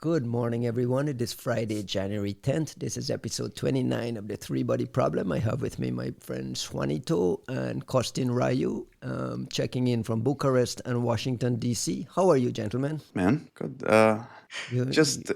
Good morning, everyone. It is Friday, January 10th. This is episode 29 of the Three Body Problem. I have with me my friends Juanito and Kostin Ryu, checking in from Bucharest and Washington, D.C. How are you, gentlemen? Man, good. You, Just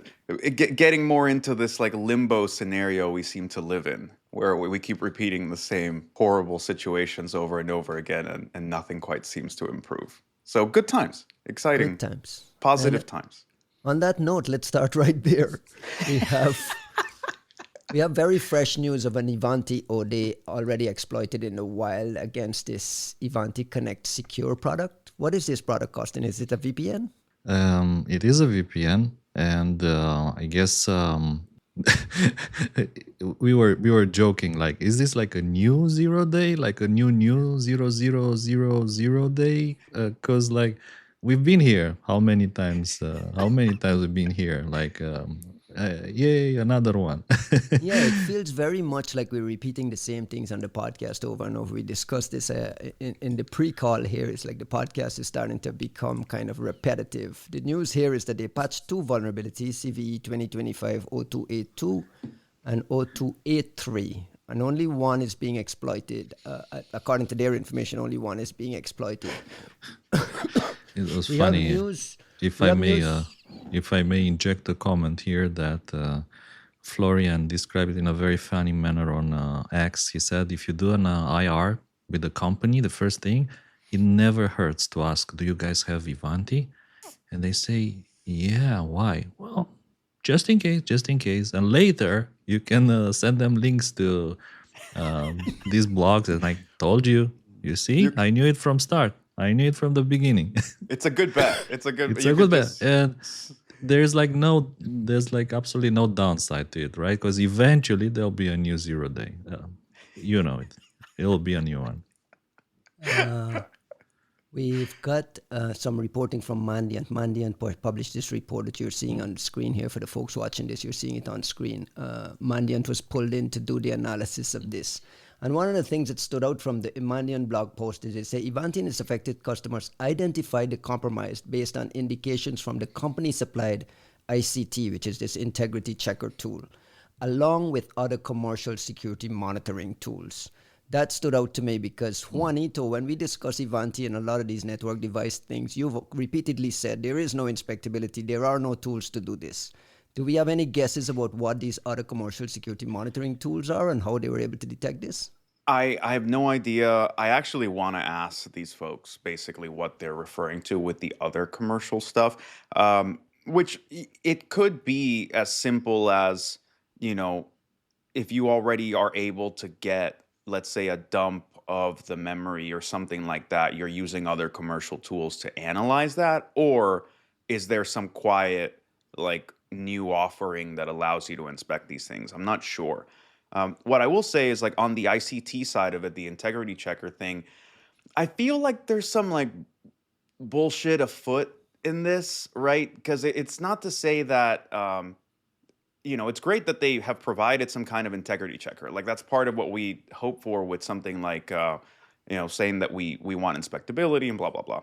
getting more into this like limbo scenario we seem to live in, where we keep repeating the same horrible situations over and over again, and nothing quite seems to improve. So good times, exciting, good times. positive And times. on that note, let's start right there. We have very fresh news of an Ivanti OD already exploited in the wild against this Ivanti Connect Secure product. What is this product, Kostin? Is it a VPN? It is a VPN, and I guess we were joking. Like, is this like a new 0 day, like a new 0000 day? Because like we've been here. How many times? How many times we've been here? Like, yay, another one. Yeah, it feels very much like we're repeating the same things on the podcast over and over. We discussed this in the pre-call here. It's like the podcast is starting to become kind of repetitive. The news here is that they patched two vulnerabilities, CVE 2025-0282 and 0283. And only one is being exploited. According to their information, only one is being exploited. It was funny. If I may inject a comment here that Florian described it in a very funny manner on X. He said, if you do an IR with the company, the first thing, it never hurts to ask, do you guys have Ivanti? And they say, yeah, why? Well, just in case. And later, you can send them links to these blogs. And I told you, you see, I knew it from start. I knew it from the beginning. It's a good bet. It's a good bet. And there's absolutely no downside to it, right? Because eventually there'll be a new 0 day. You know it. It'll be a new one. We've got some reporting from Mandiant. Mandiant published this report that you're seeing on the screen here. For the folks watching this, you're seeing it on screen. Mandiant was pulled in to do the analysis of this. And one of the things that stood out from the Mandiant blog post is they say Ivanti and its affected customers identified the compromised based on indications from the company-supplied ICT, which is this integrity checker tool, along with other commercial security monitoring tools. That stood out to me because, Juanito, when we discuss Ivanti and a lot of these network device things, you've repeatedly said there is no inspectability, there are no tools to do this. Do we have any guesses about what these other commercial security monitoring tools are and how they were able to detect this? I have no idea. I actually want to ask these folks basically what they're referring to with the other commercial stuff, which it could be as simple as, if you already are able to get, let's say, a dump of the memory or something like that, you're using other commercial tools to analyze that? Or is there some quiet, like, new offering that allows you to inspect these things? I'm not sure. What I will say is, like, on the ICT side of it, the integrity checker thing, I feel like there's some like bullshit afoot in this, right? Because it's not to say that it's great that they have provided some kind of integrity checker. Like, that's part of what we hope for with something like saying that we want inspectability and blah blah blah.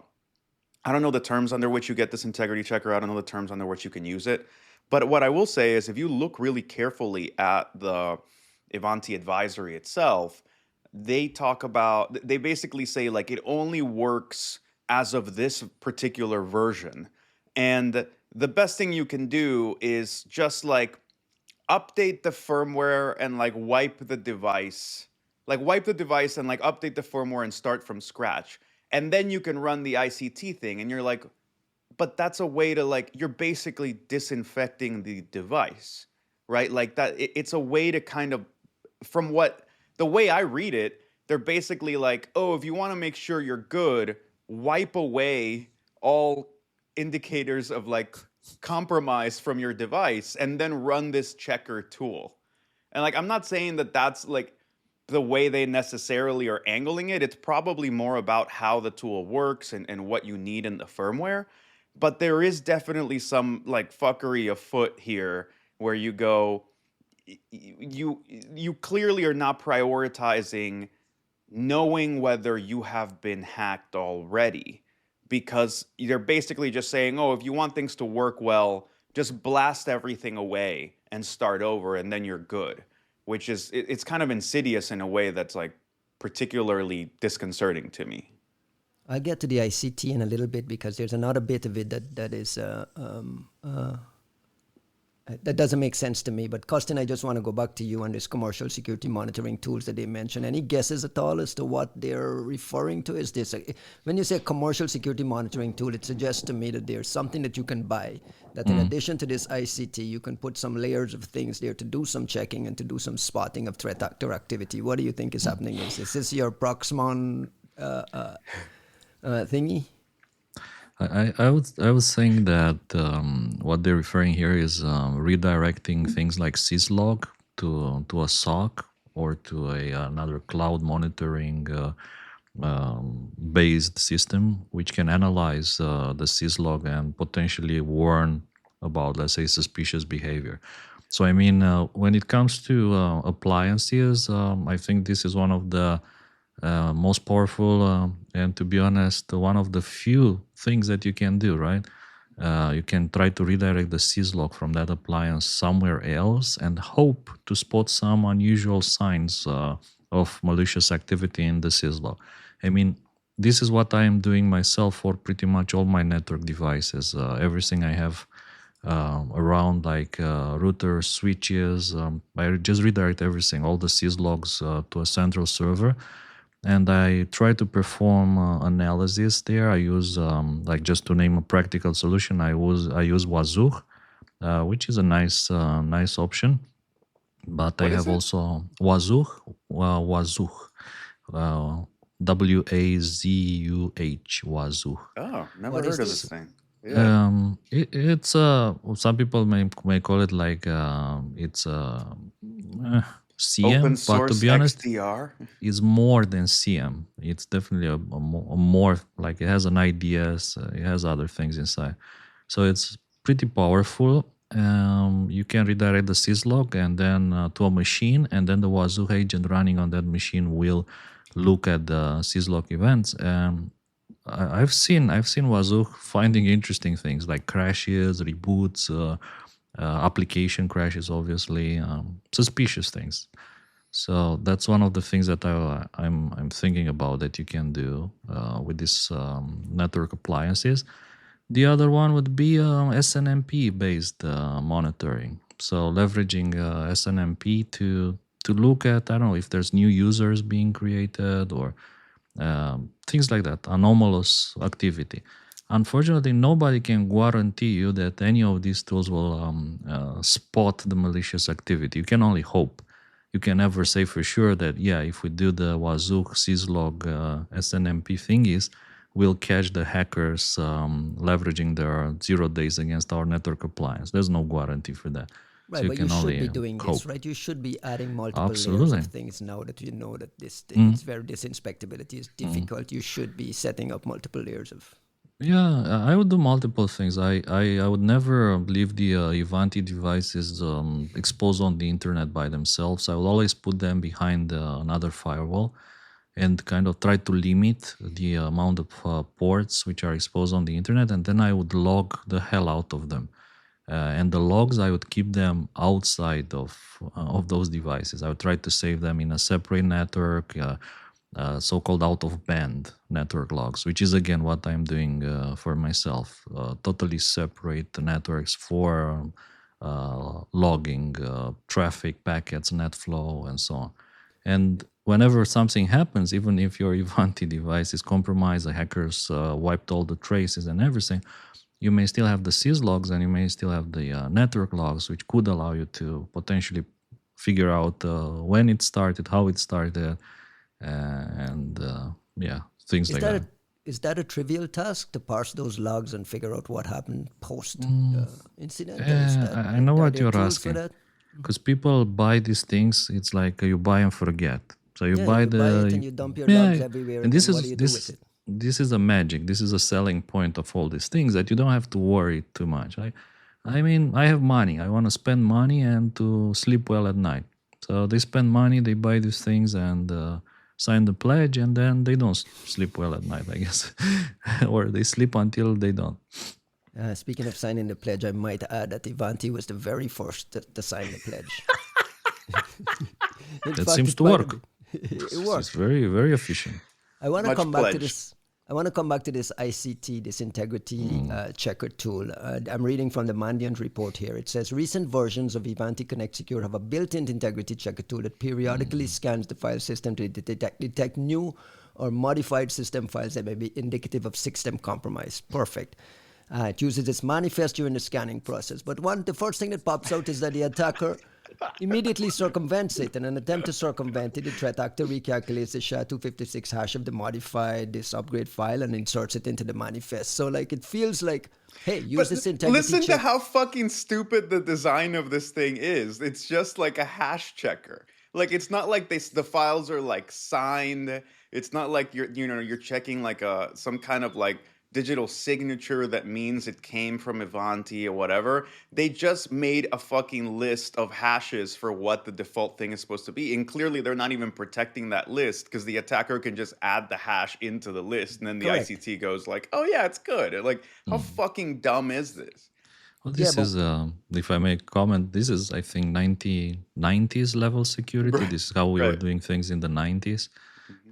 I don't know the terms under which you get this integrity checker. I don't know the terms under which you can use it. But what I will say is, if you look really carefully at the Ivanti advisory itself, they basically say, like, it only works as of this particular version. And the best thing you can do is just, like, update the firmware and, like, wipe the device and, like, update the firmware and start from scratch. And then you can run the ICT thing, and you're like, but that's a way to, like, you're basically disinfecting the device, right? Like, that it's a way to kind of, from the way I read it, they're basically like, oh, if you want to make sure you're good, wipe away all indicators of, like, compromise from your device and then run this checker tool. And, like, I'm not saying that that's, like, the way they necessarily are angling it. It's probably more about how the tool works and what you need in the firmware. But there is definitely some, like, fuckery afoot here where you go, you clearly are not prioritizing knowing whether you have been hacked already, because you're basically just saying, oh, if you want things to work well, just blast everything away and start over, and then you're good. Which is it's kind of insidious in a way that's like particularly disconcerting to me. I'll get to the ICT in a little bit because there's another bit of it that is that doesn't make sense to me. But Costin, I just want to go back to you on this commercial security monitoring tools that they mentioned. Any guesses at all as to what they're referring to? Is this when you say commercial security monitoring tool, it suggests to me that there's something that you can buy that in addition to this ICT, you can put some layers of things there to do some checking and to do some spotting of threat actor activity. What do you think is happening? Is this your Proxmon thingy? I was saying that what they're referring here is redirecting things like syslog to a SOC or to another cloud monitoring based system, which can analyze the syslog and potentially warn about, let's say, suspicious behavior. So I mean, when it comes to appliances, I think this is one of the most powerful and, to be honest, one of the few things that you can do, right? You can try to redirect the syslog from that appliance somewhere else and hope to spot some unusual signs of malicious activity in the syslog. I mean, this is what I am doing myself for pretty much all my network devices. Everything I have around, like routers, switches, I just redirect everything, all the syslogs to a central server. And I try to perform analysis there. I use, like, just to name a practical solution, I use Wazoo, which is a nice option. But What I is have it? also Wazoo, Wazoo, Wazuh, Wazoo. Oh, never What is heard of this this? thing. Yeah. It's some people may call it like it's Open CM, but to source be honest, XDR. is more than CM. It's definitely a more, like, it has an IDS, it has other things inside. So it's pretty powerful. You can redirect the syslog and then to a machine, and then the Wazoo agent running on that machine will look at the syslog events. I've seen Wazoo finding interesting things like crashes, reboots, application crashes, obviously, suspicious things. So that's one of the things that I'm thinking about that you can do with these network appliances. The other one would be SNMP based monitoring. So leveraging SNMP to look at, I don't know, if there's new users being created or things like that, anomalous activity. Unfortunately, nobody can guarantee you that any of these tools will spot the malicious activity. You can only hope. You can never say for sure that, yeah, if we do the Wazoo syslog SNMP thingies, we'll catch the hackers leveraging their 0 days against our network appliance. There's no guarantee for that. Right, So you but you can should only be doing hope. this, right? You should be adding multiple layers Absolutely. of things now that you know that this inspectability is difficult. You should be setting up multiple layers of. Yeah, I would do multiple things. I would never leave the Ivanti devices exposed on the internet by themselves. I would always put them behind another firewall and kind of try to limit the amount of ports which are exposed on the internet, and then I would log the hell out of them. And the logs, I would keep them outside of those devices. I would try to save them in a separate network, so-called out-of-band network logs, which is again what I'm doing for myself. Totally separate networks for logging traffic, packets, net flow, and so on. And whenever something happens, even if your Ivanti device is compromised, the hackers wiped all the traces and everything, you may still have the syslogs and you may still have the network logs, which could allow you to potentially figure out when it started, how it started, and yeah, things like that. Is that a trivial task to parse those logs and figure out what happened post incident? I know what you're tools asking. for that? Because people buy these things, it's like you buy and forget. So you Yeah, buy you the buy it and you dump your logs everywhere, and this then what is do you do with it? this is a magic. This is a selling point of all these things, that you don't have to worry too much. I mean, I have money. I want to spend money and to sleep well at night. So they spend money, they buy these things and sign the pledge, and then they don't sleep well at night, I guess, or they sleep until they don't. Speaking of signing the pledge, I might add that Ivanti was the very first to sign the pledge. In That fact, seems it to might work. have been. It It's worked. very, very efficient. I want to Much come back to pledged. this. I want to come back to this ICT, this integrity checker tool. I'm reading from the Mandiant report here. It says recent versions of Ivanti Connect Secure have a built-in integrity checker tool that periodically scans the file system to detect new or modified system files that may be indicative of system compromise. Perfect. It uses its manifest during the scanning process. But the first thing that pops out is that the attacker immediately circumvents it. In an attempt to circumvent it, the threat actor recalculates the SHA-256 hash of the modified this upgrade file and inserts it into the manifest. So like it feels like, hey, use this integrity Listen to check. how fucking stupid the design of this thing is. It's just like a hash checker. Like it's not like the files are like signed. It's not like you're checking like some kind of like digital signature that means it came from Ivanti or whatever. They just made a fucking list of hashes for what the default thing is supposed to be. And clearly they're not even protecting that list because the attacker can just add the hash into the list and then the Correct. ICT goes like, oh yeah, it's good. Like, how fucking dumb is this? Well, Yeah, this but is, if I may comment, this is, I think, 90s level security. This is how we were Right. doing things in the 90s.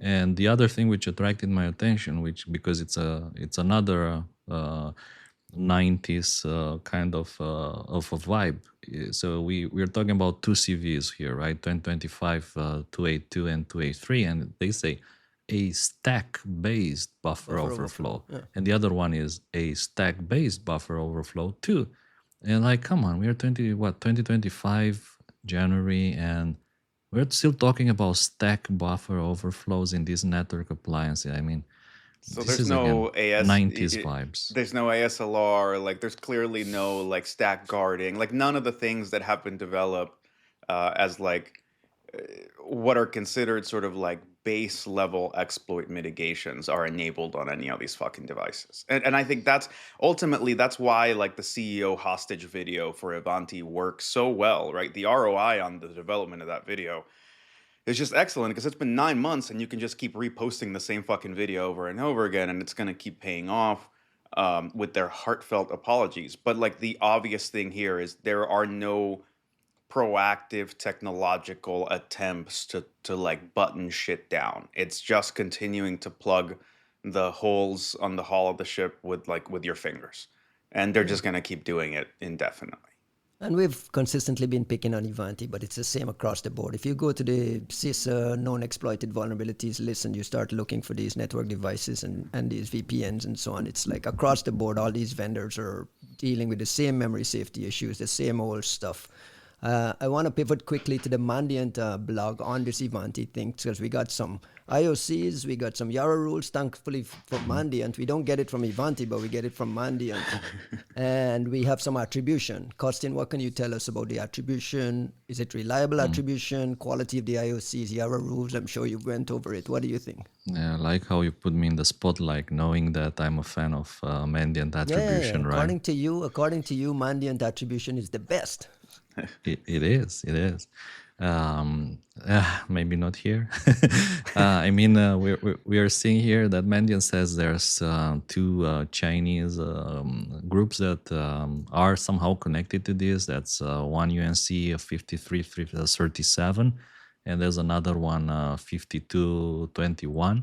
And the other thing which attracted my attention, which because it's another 90s kind of a vibe. So we're talking about two CVs here, right? 2025 282 and 283, and they say a stack-based buffer overflow, and the other one is a stack-based buffer overflow too. And like, come on, we are 2025 January, and we're still talking about stack buffer overflows in this network appliance. I mean, So this there's is again no AS, 90s vibes. there's no ASLR, like there's clearly no like stack guarding, like none of the things that have been developed as like what are considered sort of like base level exploit mitigations are enabled on any of these fucking devices. And I think that's ultimately that's why like the CEO hostage video for Ivanti works so well, right? The ROI on the development of that video is just excellent because it's been 9 months and you can just keep reposting the same fucking video over and over again and it's going to keep paying off with their heartfelt apologies. But like the obvious thing here is there are no proactive technological attempts to like button shit down. It's just continuing to plug the holes on the hull of the ship with your fingers. And they're just going to keep doing it indefinitely. And we've consistently been picking on Ivanti, but it's the same across the board. If you go to the CISA known exploited vulnerabilities list and you start looking for these network devices and these VPNs and so on, it's like across the board, all these vendors are dealing with the same memory safety issues, the same old stuff. I want to pivot quickly to the Mandiant blog on this Ivanti thing because we got some IOCs, we got some Yara rules, thankfully for Mandiant. We don't get it from Ivanti, but we get it from Mandiant. And we have some attribution. Kostin, what can you tell us about the attribution? Is it reliable attribution? Quality of the IOCs, Yara rules? I'm sure you went over it. What do you think? Yeah, I like how you put me in the spotlight, knowing that I'm a fan of Mandiant attribution, right? According to you, Mandiant attribution is the best. It is. Maybe not here. I mean, we are seeing here that Mandiant says there's two Chinese groups that are somehow connected to this. That's one UNC 5337, and there's another one 5221.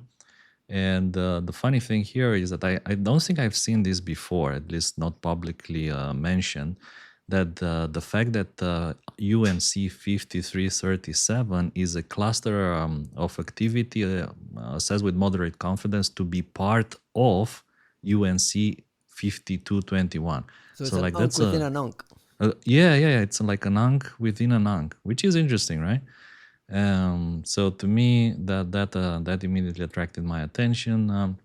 And the funny thing here is that I don't think I've seen this before, at least not publicly mentioned, that the fact that UNC 5337 is a cluster of activity says with moderate confidence to be part of UNC 5221. So it's like that's within an UNC. Yeah, it's like an UNC within an UNC, which is interesting, right? So to me, that immediately attracted my attention.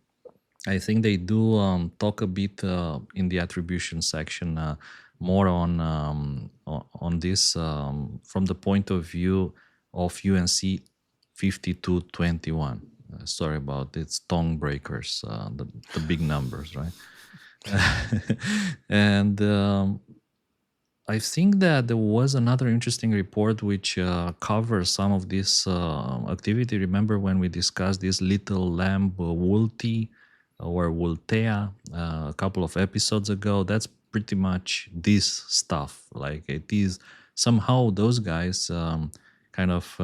I think they do talk a bit in the attribution section more on this from the point of view of UNC 5221. Sorry about it's tongue breakers, the big numbers, right? And I think that there was another interesting report which covers some of this activity. Remember when we discussed this little lamb Volt or Voltea a couple of episodes ago. That's pretty much this stuff. Like it is somehow those guys kind of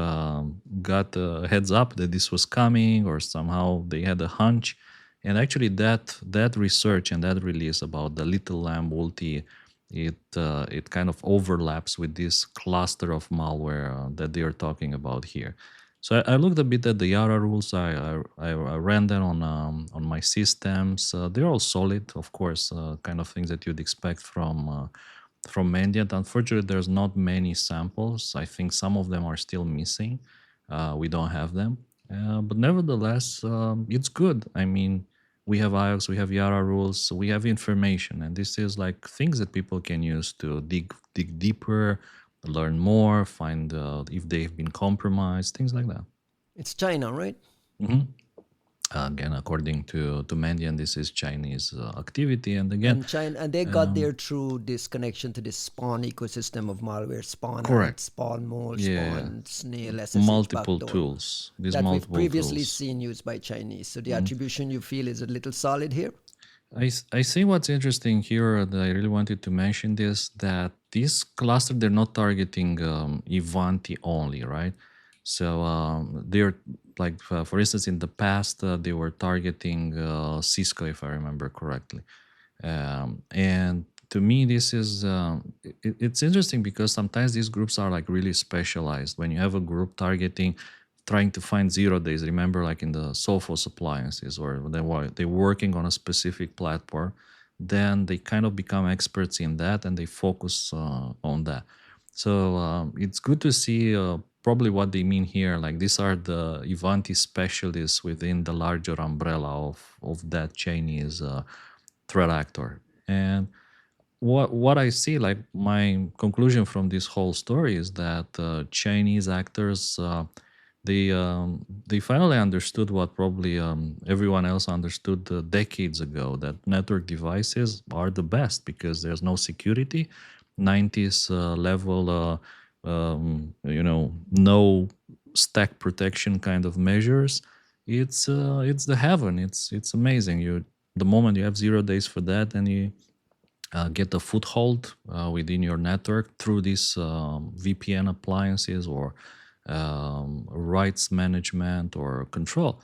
got a heads up that this was coming, or somehow they had a hunch. And actually, that research and that release about the Little Lamb Multi, it kind of overlaps with this cluster of malware that they are talking about here. So I looked a bit at the Yara rules. I ran them on my systems. They're all solid, of course, kind of things that you'd expect from Mandiant. Unfortunately, there's not many samples. I think some of them are still missing. We don't have them, but nevertheless, it's good. I mean, we have IOX, we have Yara rules, we have information, and this is like things that people can use to dig deeper, learn more, find if they've been compromised, things like that. It's China, right? hmm Again, according to Mandiant, this is Chinese activity, and again, And China, and they got there through this connection to this Spawn ecosystem of malware, Spawn Ant, correct, Spawn Mole, yeah, Spawn Snail, SSH multiple backdoor tools. These that we've multiple previously tools. seen used by Chinese. So the attribution you feel is a little solid here. I see what's interesting here that I really wanted to mention this, that this cluster, they're not targeting Ivanti only, right? So they're like, for instance, in the past, they were targeting Cisco, if I remember correctly. And to me, this is, it's interesting because sometimes these groups are like really specialized. When you have a group targeting, trying to find 0 days, remember like in the Sophos appliances, or they're working on a specific platform, then they kind of become experts in that and they focus on that. So it's good to see probably what they mean here. Like these are the Ivanti specialists within the larger umbrella of that Chinese threat actor. And what I see, like my conclusion from this whole story is that Chinese actors, they finally understood what probably everyone else understood decades ago, that network devices are the best because there's no security, 90s level, no stack protection kind of measures. It's the heaven. It's amazing. The moment you have 0 days for that, and you get a foothold within your network through these VPN appliances or rights management or control,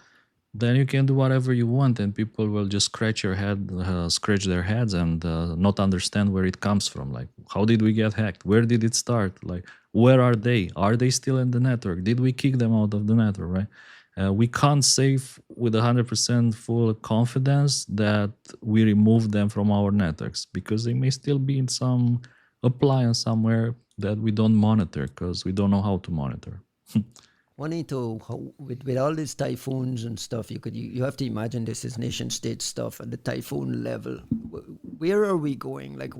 then you can do whatever you want, and people will just scratch their heads and not understand where it comes from. Like, how did we get hacked? Where did it start? Like, where are they? Are they still in the network? Did we kick them out of the network? Right? We can't say with 100% full confidence that we removed them from our networks, because they may still be in some appliance somewhere that we don't monitor because we don't know how to monitor. Juanito, with all these typhoons and stuff, you have to imagine this is nation state stuff at the typhoon level. Where are we going? Like,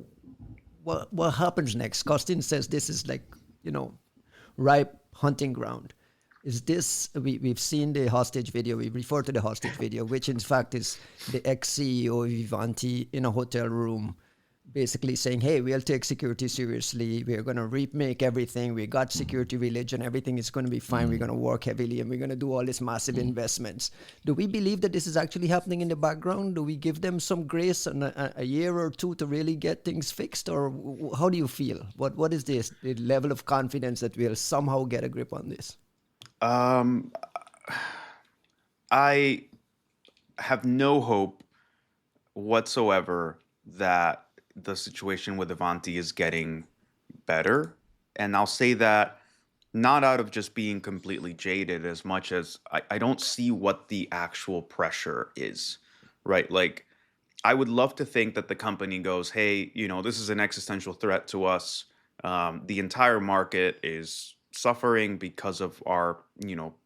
what happens next? Costin says this is like, ripe hunting ground. Is this, we've seen the hostage video, we refer to the hostage video, which in fact is the ex-CEO of Ivanti in a hotel room basically saying, hey, we'll take security seriously. We're going to remake everything. We got security religion. Everything is going to be fine. We're going to work heavily and we're going to do all these massive investments. Do we believe that this is actually happening in the background? Do we give them some grace and a year or two to really get things fixed? Or how do you feel? What is this, the level of confidence that we'll somehow get a grip on this? I have no hope whatsoever that the situation with Ivanti is getting better. And I'll say that not out of just being completely jaded, as much as I don't see what the actual pressure is, right? Like, I would love to think that the company goes, hey, this is an existential threat to us. The entire market is suffering because of our,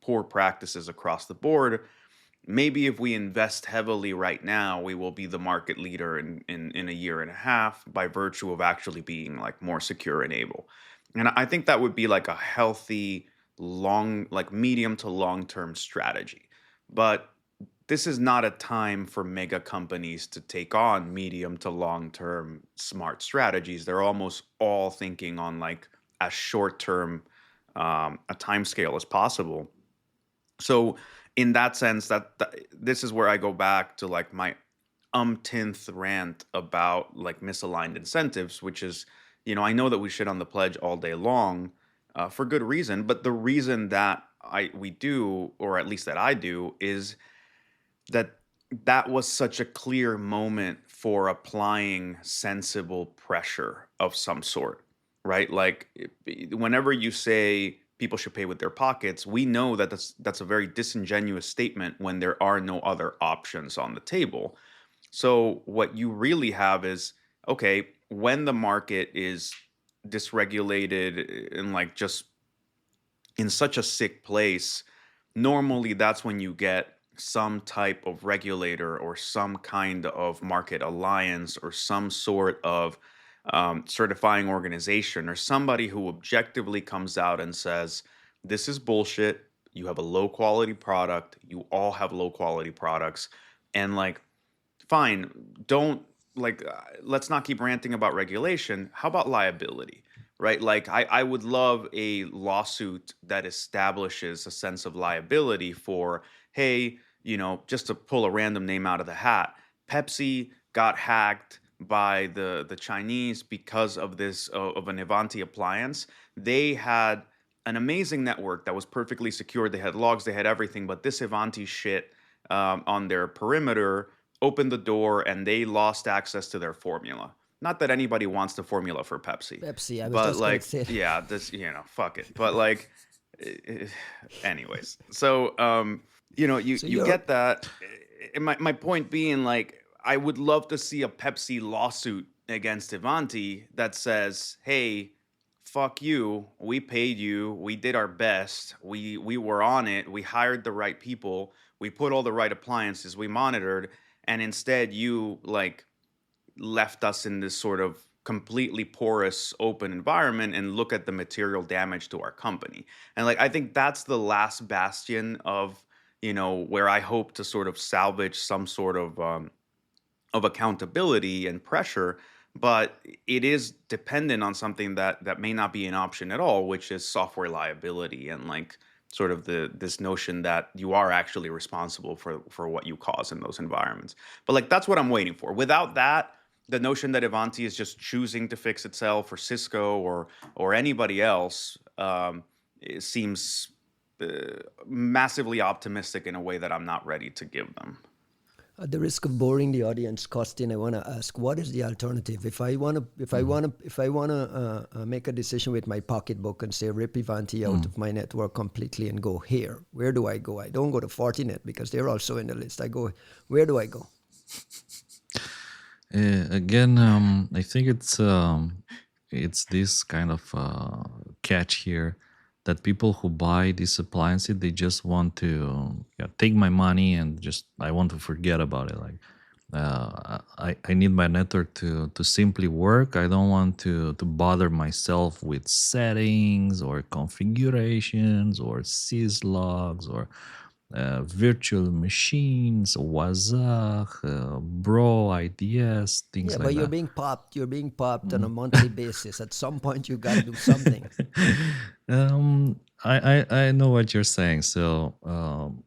poor practices across the board. Maybe if we invest heavily right now, we will be the market leader in a year and a half by virtue of actually being like more secure and able. And I think that would be like a healthy, medium to long-term strategy. But this is not a time for mega companies to take on medium to long-term smart strategies. They're almost all thinking on like as short-term a time scale as possible. So in that sense, that this is where I go back to like my umpteenth rant about like misaligned incentives, which is, I know that we shit on the pledge all day long, for good reason, but the reason that we do, or at least that I do, is that that was such a clear moment for applying sensible pressure of some sort, right? Like whenever you say people should pay with their pockets, we know that that's a very disingenuous statement when there are no other options on the table. So what you really have is, okay, when the market is dysregulated and like just in such a sick place, normally that's when you get some type of regulator or some kind of market alliance or some sort of certifying organization or somebody who objectively comes out and says, this is bullshit. You have a low quality product. You all have low quality products. And like, fine, don't let's not keep ranting about regulation. How about liability? Right? Like I would love a lawsuit that establishes a sense of liability for, hey, just to pull a random name out of the hat, Pepsi got hacked by the Chinese because of this of an Ivanti appliance. They had an amazing network that was perfectly secure. They had logs, they had everything, but this Ivanti shit on their perimeter opened the door and they lost access to their formula. Not that anybody wants the formula for Pepsi. Pepsi, I was But just going to like, say that. yeah, this, fuck it. But like, anyways. So, you So you you're get that. And my point being, like, I would love to see a Pepsi lawsuit against Ivanti that says, hey, fuck you, we paid you, we did our best, we were on it, we hired the right people, we put all the right appliances, we monitored, and instead you like left us in this sort of completely porous open environment, and look at the material damage to our company. And like I think that's the last bastion of, where I hope to sort of salvage some sort of accountability and pressure. But it is dependent on something that may not be an option at all, which is software liability, and like sort of this notion that you are actually responsible for what you cause in those environments. But like that's what I'm waiting for. Without that, the notion that Ivanti is just choosing to fix itself, or Cisco, or anybody else, it seems massively optimistic in a way that I'm not ready to give them. At the risk of boring the audience, Costin, I want to ask, what is the alternative? If I want to make a decision with my pocketbook and say rip Ivanti out of my network completely and go here, where do I go? I don't go to Fortinet because they're also in the list. Where do I go? Again, I think it's this kind of catch here, that people who buy these appliances, they just want to take my money and just I want to forget about it. Like I need my network to simply work. I don't want to bother myself with settings or configurations or syslogs or virtual machines, WASAC, Bro, IDS, things Yeah, like but that. you're being popped on a monthly basis. At some point, you got to do something. I know what you're saying. So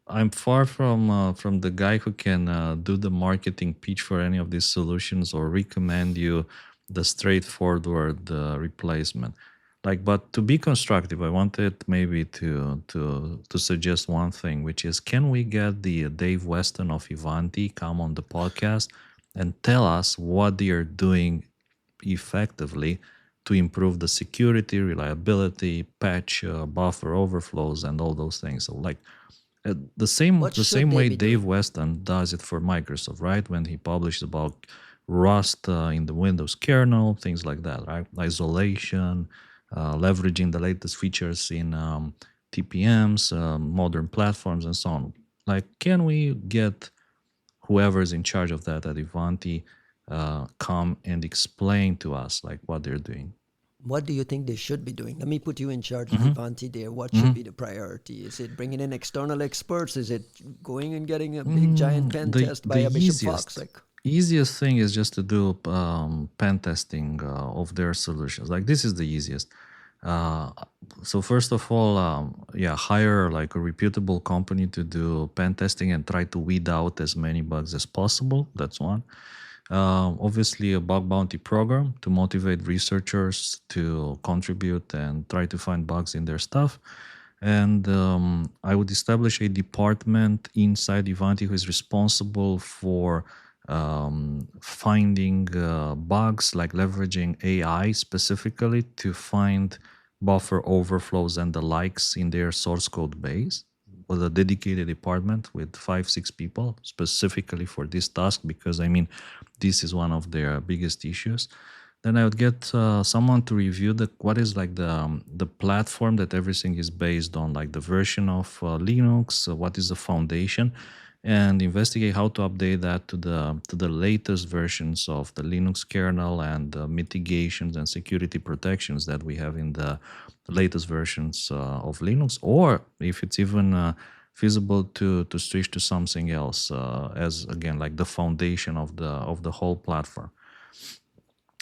I'm far from the guy who can do the marketing pitch for any of these solutions or recommend you the straightforward replacement. Like, but to be constructive, I wanted maybe to suggest one thing, which is, can we get the Dave Weston of Ivanti come on the podcast and tell us what they are doing effectively to improve the security, reliability, patch, buffer overflows, and all those things. So like the same way Dave Weston does it for Microsoft, right? When he published about Rust in the Windows kernel, things like that, right? Isolation, leveraging the latest features in TPMs, modern platforms, and so on. Like, can we get whoever's in charge of that at Ivanti come and explain to us like what they're doing? What do you think they should be doing? Let me put you in charge of Ivanti there. What should be the priority? Is it bringing in external experts? Is it going and getting a big giant pen test by a Bishop Fox? Easiest thing is just to do pen testing of their solutions. Like, this is the easiest. Uh, so first of all, hire like a reputable company to do pen testing and try to weed out as many bugs as possible. That's one. Obviously, a bug bounty program to motivate researchers to contribute and try to find bugs in their stuff. And I would establish a department inside Ivanti who is responsible for finding bugs, like leveraging AI specifically to find buffer overflows and the likes in their source code base, with a dedicated department with 5-6 people specifically for this task, because I mean this is one of their biggest issues. Then I would get someone to review what is like the platform that everything is based on, like the version of Linux, what is the foundation, and investigate how to update that to the latest versions of the Linux kernel and the mitigations and security protections that we have in the latest versions of Linux, or if it's even feasible to switch to something else as again like the foundation of the whole platform.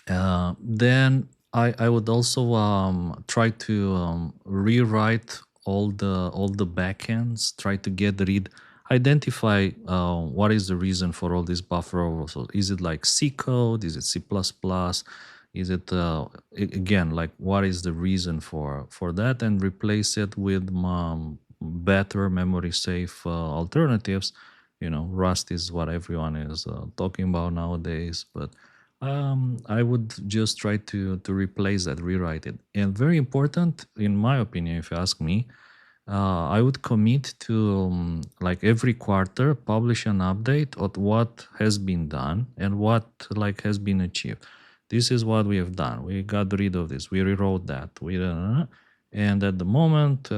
Then I would also try to rewrite all the backends, try to identify what is the reason for all this buffer overflow. Is it like C code? Is it C++? Is it again like what is the reason for that, and replace it with better memory safe alternatives. Rust is what everyone is talking about nowadays, but I would just try to replace that, rewrite it. And very important, in my opinion, if you ask me, I would commit to like every quarter publish an update of what has been done and what like has been achieved. This is what we have done. We got rid of this. We rewrote that. And at the moment,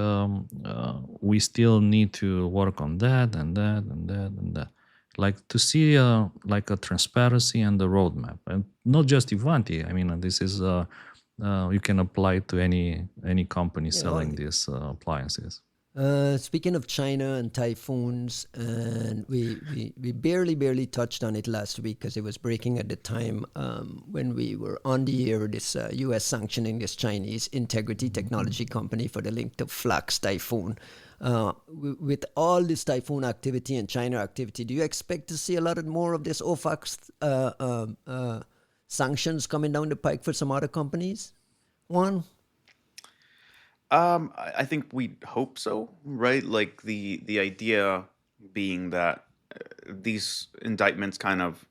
we still need to work on that and that and that and that. Like to see like a transparency and the roadmap, and not just Ivanti. I mean, this is you can apply it to any company selling these appliances. Speaking of China and typhoons, and we barely touched on it last week because it was breaking at the time when we were on the air, this U.S. sanctioning this Chinese integrity technology company for the link to Flux Typhoon. With all this typhoon activity and China activity, do you expect to see a lot more of this OFAC sanctions coming down the pike for some other companies? One? I think we hope so, right? Like the idea being that these indictments kind of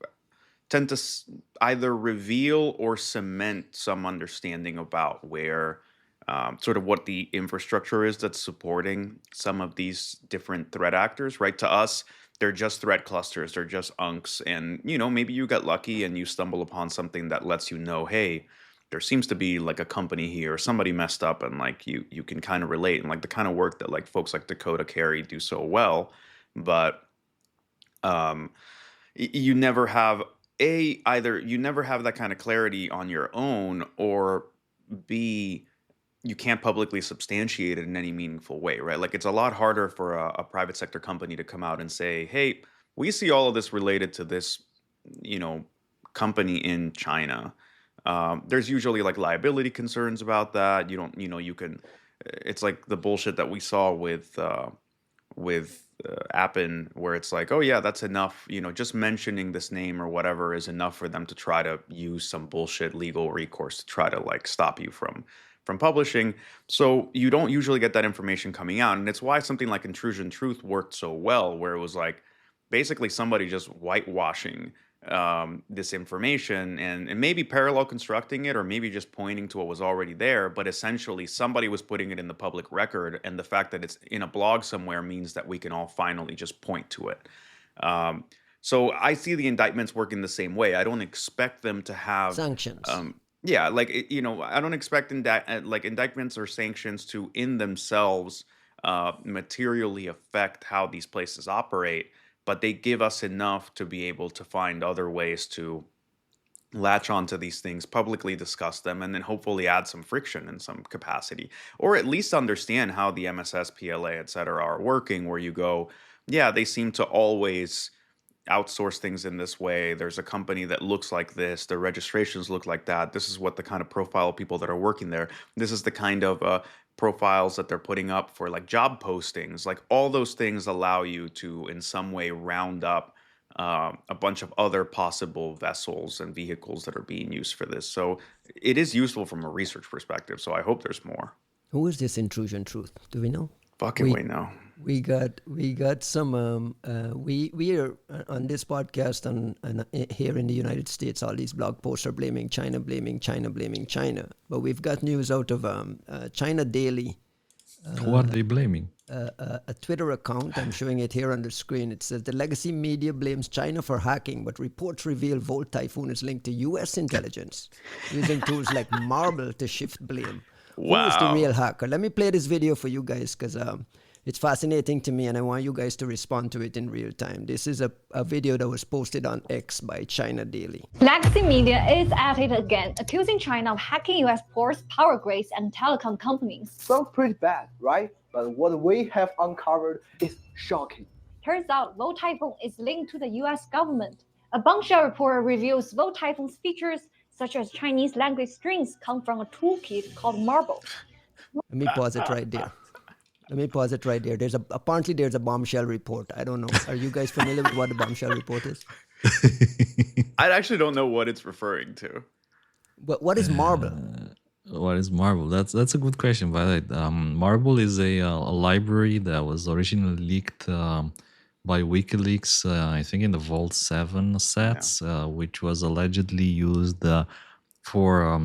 tend to either reveal or cement some understanding about where sort of what the infrastructure is that's supporting some of these different threat actors, right? To us, they're just threat clusters, they're just unks, and maybe you got lucky and you stumble upon something that lets you know, hey, there seems to be like a company here or somebody messed up, and like you can kind of relate, and like the kind of work that like folks like Dakota Carey do so well. But um you never have either you never have that kind of clarity on your own, or B, you can't publicly substantiate it in any meaningful way, right? Like it's a lot harder for a private sector company to come out and say, hey, we see all of this related to this, you know, company in China. There's usually like liability concerns about that. You don't, you can, it's like the bullshit that we saw with Appen, where it's like, oh yeah, that's enough. Just mentioning this name or whatever is enough for them to try to use some bullshit legal recourse to try to like stop you from publishing. So you don't usually get that information coming out, and it's why something like Intrusion Truth worked so well, where it was like basically somebody just whitewashing this information, and maybe parallel constructing it, or maybe just pointing to what was already there, but essentially somebody was putting it in the public record, and the fact that it's in a blog somewhere means that we can all finally just point to it. So I see the indictments working the same way. I don't expect them to have Sanctions. yeah, like I don't expect like indictments or sanctions to in themselves materially affect how these places operate, but they give us enough to be able to find other ways to latch onto these things, publicly discuss them, and then hopefully add some friction in some capacity, or at least understand how the MSS, PLA, et cetera, are working, where you go, yeah, they seem to always outsource things in this way. There's a company that looks like this. Their registrations look like that. This is what the kind of profile of people that are working there. This is the kind of profiles that they're putting up for like job postings. Like all those things allow you to in some way round up a bunch of other possible vessels and vehicles that are being used for this. So it is useful from a research perspective. So I hope there's more. Who is this intrusion truth? Do we know? Fucking we know. We got some. We are on this podcast here in the United States. All these blog posts are blaming China, blaming China, blaming China. But we've got news out of China Daily. Who are they blaming? A Twitter account. I'm showing it here on the screen. It says the legacy media blames China for hacking, but reports reveal Volt Typhoon is linked to U.S. intelligence using tools like Marble to shift blame. Wow. Who is the real hacker? Let me play this video for you guys because it's fascinating to me and I want you guys to respond to it in real time. This is a video that was posted on X by China Daily. Legacy media is at it again, accusing China of hacking U.S. ports, power grids, and telecom companies. Sounds pretty bad, right? But what we have uncovered is shocking. Turns out Volt Typhoon is linked to the U.S. government. A bombshell report reveals Volt Typhoon's features such as Chinese language strings come from a toolkit called Marble. Let me pause it right there. Apparently there's a bombshell report. I don't know. Are you guys familiar with what the bombshell report is? I actually don't know what it's referring to. But what is Marble? What is Marble? That's a good question. By the way, Marble is a library that was originally leaked by WikiLeaks, I think in the Vault 7 sets, which was allegedly used for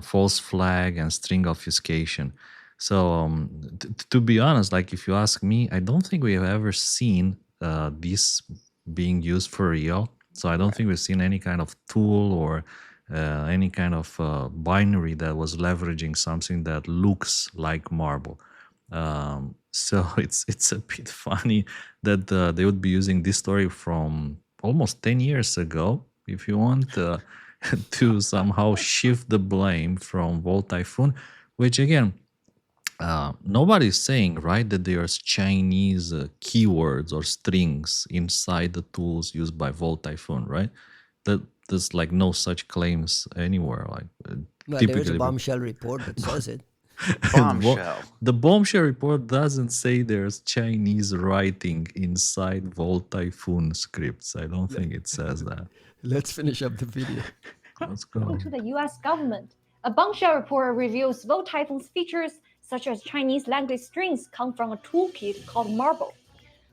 false flag and string obfuscation. So to be honest, like if you ask me, I don't think we have ever seen this being used for real. So I don't think we've seen any kind of tool or any kind of binary that was leveraging something that looks like Marble. So it's a bit funny that they would be using this story from almost 10 years ago, if you want, to somehow shift the blame from Volt Typhoon, which again, nobody's saying, right, that there's Chinese keywords or strings inside the tools used by Volt Typhoon, right? There's like no such claims anywhere. Like There is a bombshell report that says it. Bombshell. The bombshell report doesn't say there's Chinese writing inside Volt Typhoon scripts. I don't think it says that. Let's finish up the video. Let's go. To the U.S. government. A bombshell report reveals Volt Typhoon's features such as Chinese language strings come from a toolkit called Marble.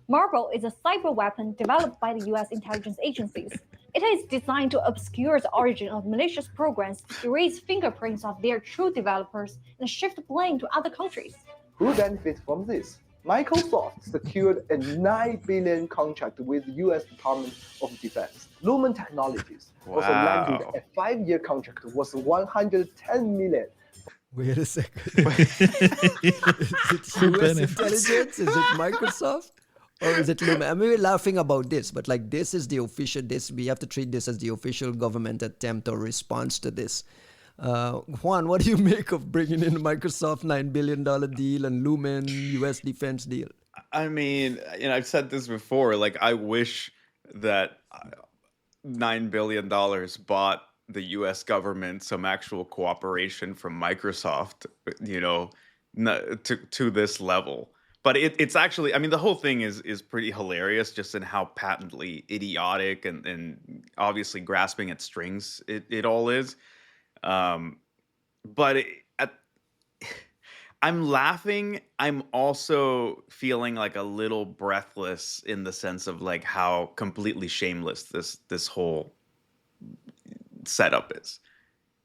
Marble is a cyber weapon developed by the U.S. intelligence agencies. It is designed to obscure the origin of malicious programs, erase fingerprints of their true developers, and shift blame to other countries. Who benefits from this? Microsoft secured a $9 billion contract with the U.S. Department of Defense. Lumen Technologies also landed a 5-year contract worth $110 million. Wait a second. Is it U.S. intelligence? Is it Microsoft? Or is it Lumen? I mean, we're laughing about this, but like this is the official, we have to treat this as the official government attempt or response to this. Juan, what do you make of bringing in Microsoft $9 billion deal and Lumen U.S. defense deal? I mean, I've said this before, like I wish that $9 billion bought the U.S. government some actual cooperation from Microsoft, to this level. But it's actually, I mean, the whole thing is pretty hilarious just in how patently idiotic and obviously grasping at strings it all is. But I'm laughing. I'm also feeling like a little breathless in the sense of like how completely shameless this whole setup is.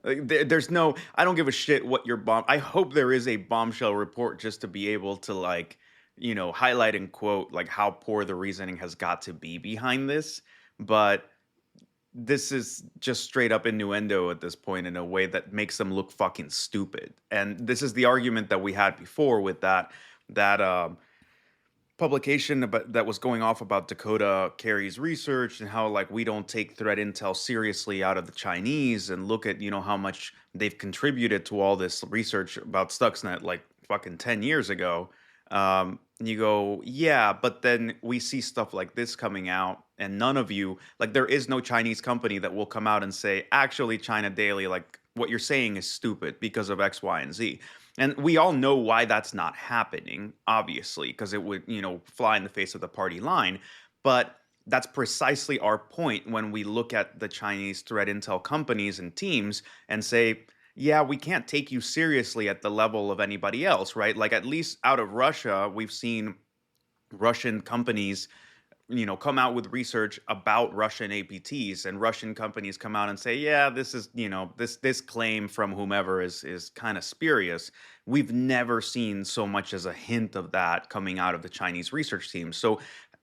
Like, there's no, I don't give a shit what your I hope there is a bombshell report just to be able to like, highlight and quote like how poor the reasoning has got to be behind this. But this is just straight up innuendo at this point in a way that makes them look fucking stupid. And this is the argument that we had before with that publication that was going off about Dakota Carey's research and how like we don't take threat intel seriously out of the Chinese and look at how much they've contributed to all this research about Stuxnet like fucking 10 years ago. And you go, yeah, but then we see stuff like this coming out and none of you, like, there is no Chinese company that will come out and say, actually, China Daily, like, what you're saying is stupid because of X, Y, and Z. And we all know why that's not happening, obviously, because it would, fly in the face of the party line. But that's precisely our point when we look at the Chinese threat intel companies and teams and say, yeah, we can't take you seriously at the level of anybody else, right? Like, at least out of Russia, we've seen Russian companies come out with research about Russian APTs, and Russian companies come out and say, yeah, this is, this claim from whomever is kind of spurious. We've never seen so much as a hint of that coming out of the Chinese research team. So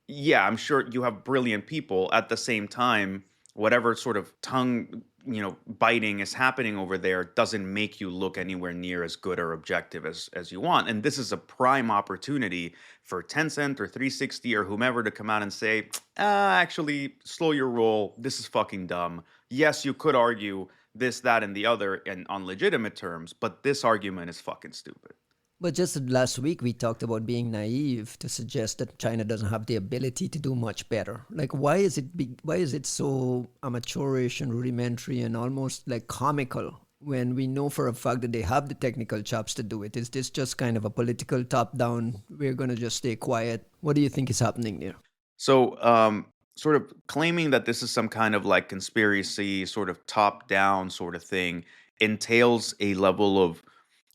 yeah, I'm sure you have brilliant people. At the same time, whatever sort of tongue biting is happening over there doesn't make you look anywhere near as good or objective as you want. And this is a prime opportunity for Tencent or 360 or whomever to come out and say, actually, slow your roll. This is fucking dumb. Yes, you could argue this, that, and the other and on legitimate terms, but this argument is fucking stupid. But just last week, we talked about being naive to suggest that China doesn't have the ability to do much better. Like, why is it so amateurish and rudimentary and almost like comical when we know for a fact that they have the technical chops to do it? Is this just kind of a political top-down, we're going to just stay quiet? What do you think is happening there? So, sort of claiming that this is some kind of like conspiracy, sort of top-down sort of thing, entails a level of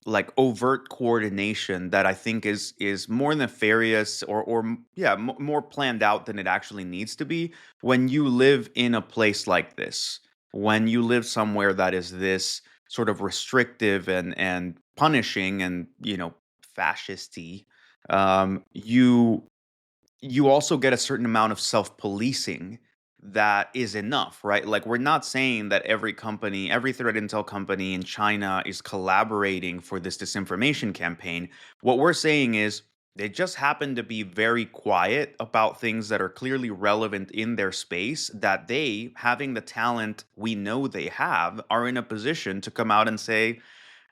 like overt coordination that I think is more nefarious or more planned out than it actually needs to be when you live in a place like this, when you live somewhere that is this sort of restrictive and punishing and fascisty. You also get a certain amount of self-policing that is enough, right? Like, we're not saying that every threat intel company in China is collaborating for this disinformation campaign. What we're saying is they just happen to be very quiet about things that are clearly relevant in their space, that they, having the talent we know they have, are in a position to come out and say,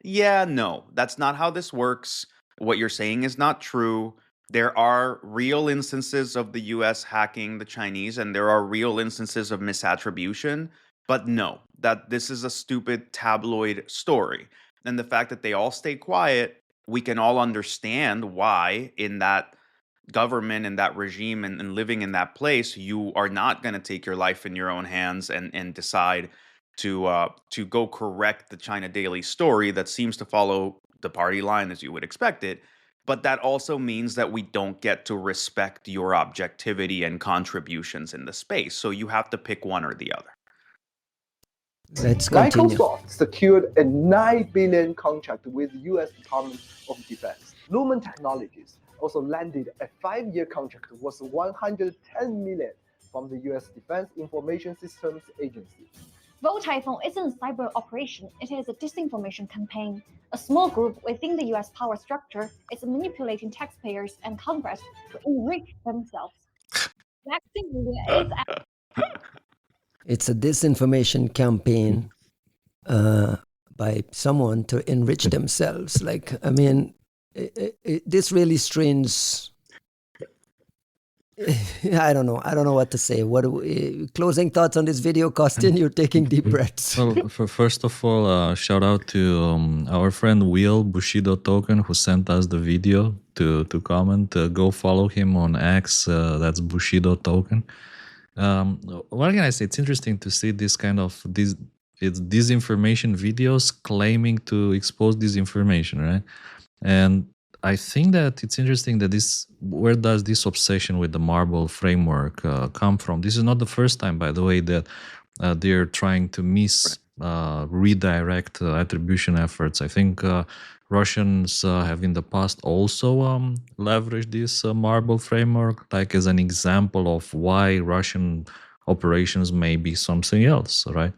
yeah, no, that's not how this works. What you're saying is not true. There are real instances of the US hacking the Chinese, and there are real instances of misattribution. But no, that this is a stupid tabloid story. And the fact that they all stay quiet, we can all understand why in that government and that regime and living in that place, you are not going to take your life in your own hands and decide to go correct the China Daily story that seems to follow the party line as you would expect it. But that also means that we don't get to respect your objectivity and contributions in the space. So you have to pick one or the other. Let's continue. Microsoft secured a $9 billion contract with U.S. Department of Defense. Lumen Technologies also landed a 5-year contract worth $110 million from the U.S. Defense Information Systems Agency. Volt Typhoon isn't a cyber operation, it is a disinformation campaign. A small group within the US power structure is manipulating taxpayers and Congress to enrich themselves. It's a disinformation campaign by someone to enrich themselves. Like, I mean, this really strains. I don't know what to say. What closing thoughts on this video, Costin? You're taking deep breaths. Well, first of all, shout out to our friend Will Bushido Token, who sent us the video to comment. Go follow him on X. That's Bushido Token. What can I say? It's interesting to see this kind of disinformation videos claiming to expose disinformation, right? And I think that it's interesting that where does this obsession with the Marble framework come from? This is not the first time, by the way, that they're trying to redirect attribution efforts. I think Russians have in the past also leveraged this Marble framework, like as an example of why Russian operations may be something else, right?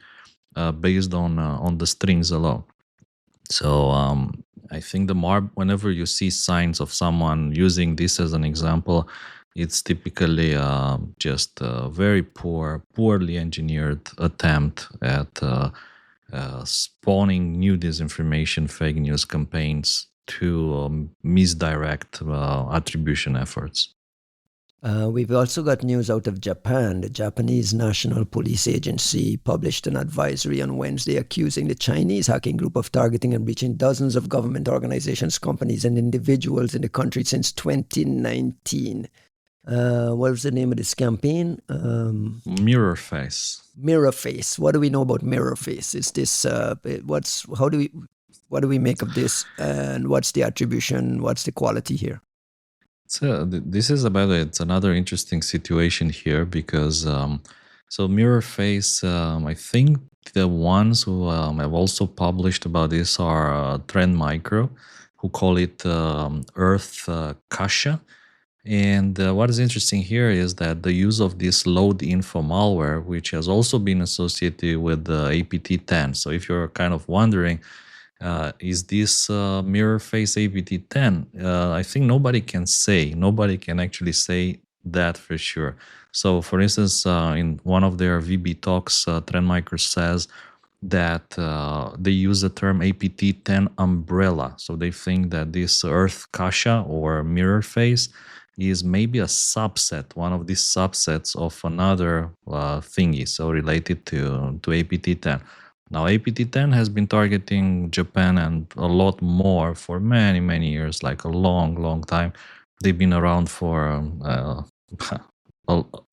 Based on the strings alone. So I think whenever you see signs of someone using this as an example, it's typically just a very poorly engineered attempt at spawning new disinformation, fake news campaigns to misdirect attribution efforts. We've also got news out of Japan. The Japanese National Police Agency published an advisory on Wednesday accusing the Chinese hacking group of targeting and breaching dozens of government organizations, companies, and individuals in the country since 2019. What was the name of this campaign? MirrorFace. MirrorFace. What do we know about MirrorFace? Is this what do we make of this, and what's the attribution? What's the quality here? So this is about it. It's another interesting situation here because so MirrorFace, I think the ones who have also published about this are Trend Micro, who call it Earth Cache. And what is interesting here is that the use of this load info malware, which has also been associated with the APT10. So if you're kind of wondering, is this MirrorFace APT10? I think nobody can actually say that for sure. So for instance, in one of their VB talks, Trend Micro says that they use the term APT10 umbrella. So they think that this Earth Cache or MirrorFace is maybe a subset, one of these subsets of another thingy, so related to APT10. Now, APT10 has been targeting Japan and a lot more for many, many years, like a long, long time. They've been around for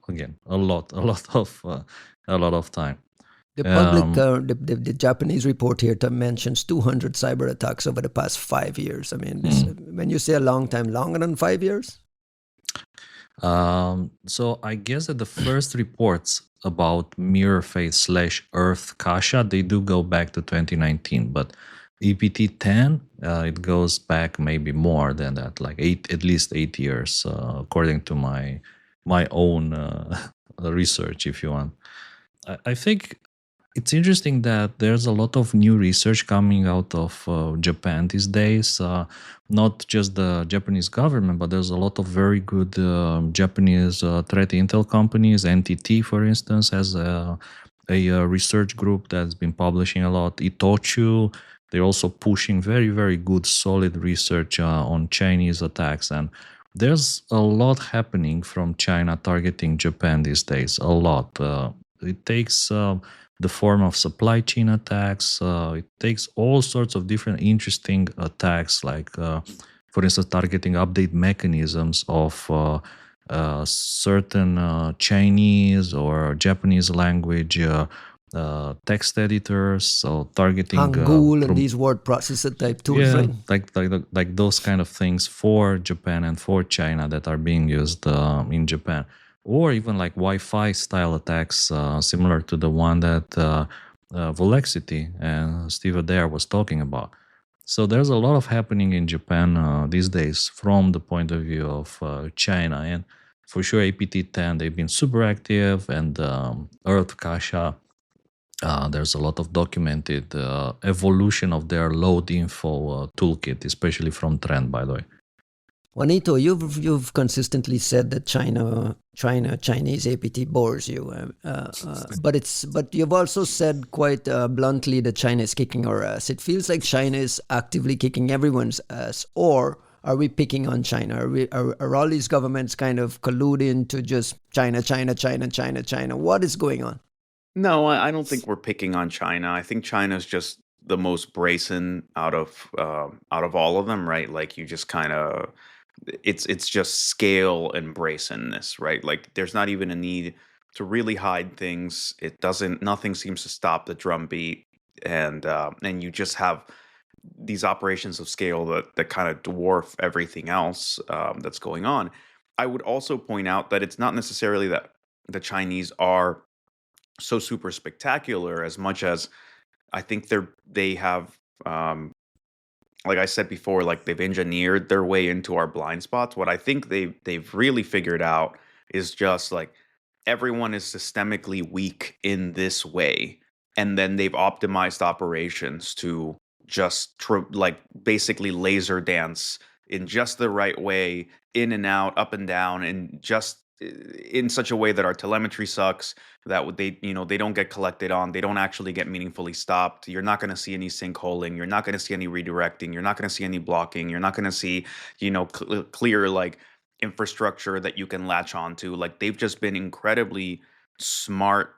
again a lot of time. The public, the Japanese report here mentions 200 cyber attacks over the past 5 years. I mean, when you say a long time, longer than 5 years? So I guess that the first reports about MirrorFace / Earth Cache, they do go back to 2019, but APT10, it goes back maybe more than that, like at least 8 years, according to my own research, if you want. I think it's interesting that there's a lot of new research coming out of Japan these days. Not just the Japanese government, but there's a lot of very good Japanese threat intel companies. NTT, for instance, has a research group that's been publishing a lot. Itochu, they're also pushing very, very good, solid research on Chinese attacks. And there's a lot happening from China targeting Japan these days, a lot. It takes the form of supply chain attacks. It takes all sorts of different interesting attacks, like, for instance, targeting update mechanisms of certain Chinese or Japanese language text editors. So targeting Hangul and these word processor type tools, right? like those kind of things for Japan and for China that are being used in Japan. Or even like Wi-Fi style attacks, similar to the one that Volexity and Steve Adair was talking about. So there's a lot of happening in Japan these days from the point of view of China. And for sure, APT10, they've been super active, and Earth Cache, there's a lot of documented evolution of their load info toolkit, especially from Trend, by the way. Juanito, you've consistently said that Chinese APT bores you, but you've also said quite bluntly that China is kicking our ass. It feels like China is actively kicking everyone's ass, or are we picking on China? Are all these governments kind of colluding to just China? What is going on? No, I don't think we're picking on China. I think China's just the most brazen out of all of them, right? Like, you just kind of, it's just scale and brazenness, right? Like, there's not even a need to really hide things. Nothing seems to stop the drumbeat, and you just have these operations of scale that kind of dwarf everything else that's going on. I would also point out that it's not necessarily that the Chinese are so super spectacular, as much as I think they have, like I said before, like, they've engineered their way into our blind spots. What I think they've really figured out is just like, everyone is systemically weak in this way, and then they've optimized operations to just like basically laser dance in just the right way, in and out, up and down, and just in such a way that our telemetry sucks, that they don't get collected on, they don't actually get meaningfully stopped. You're not going to see any sinkholing, you're not going to see any redirecting, you're not going to see any blocking, you're not going to see clear like infrastructure that you can latch onto. Like they've just been incredibly smart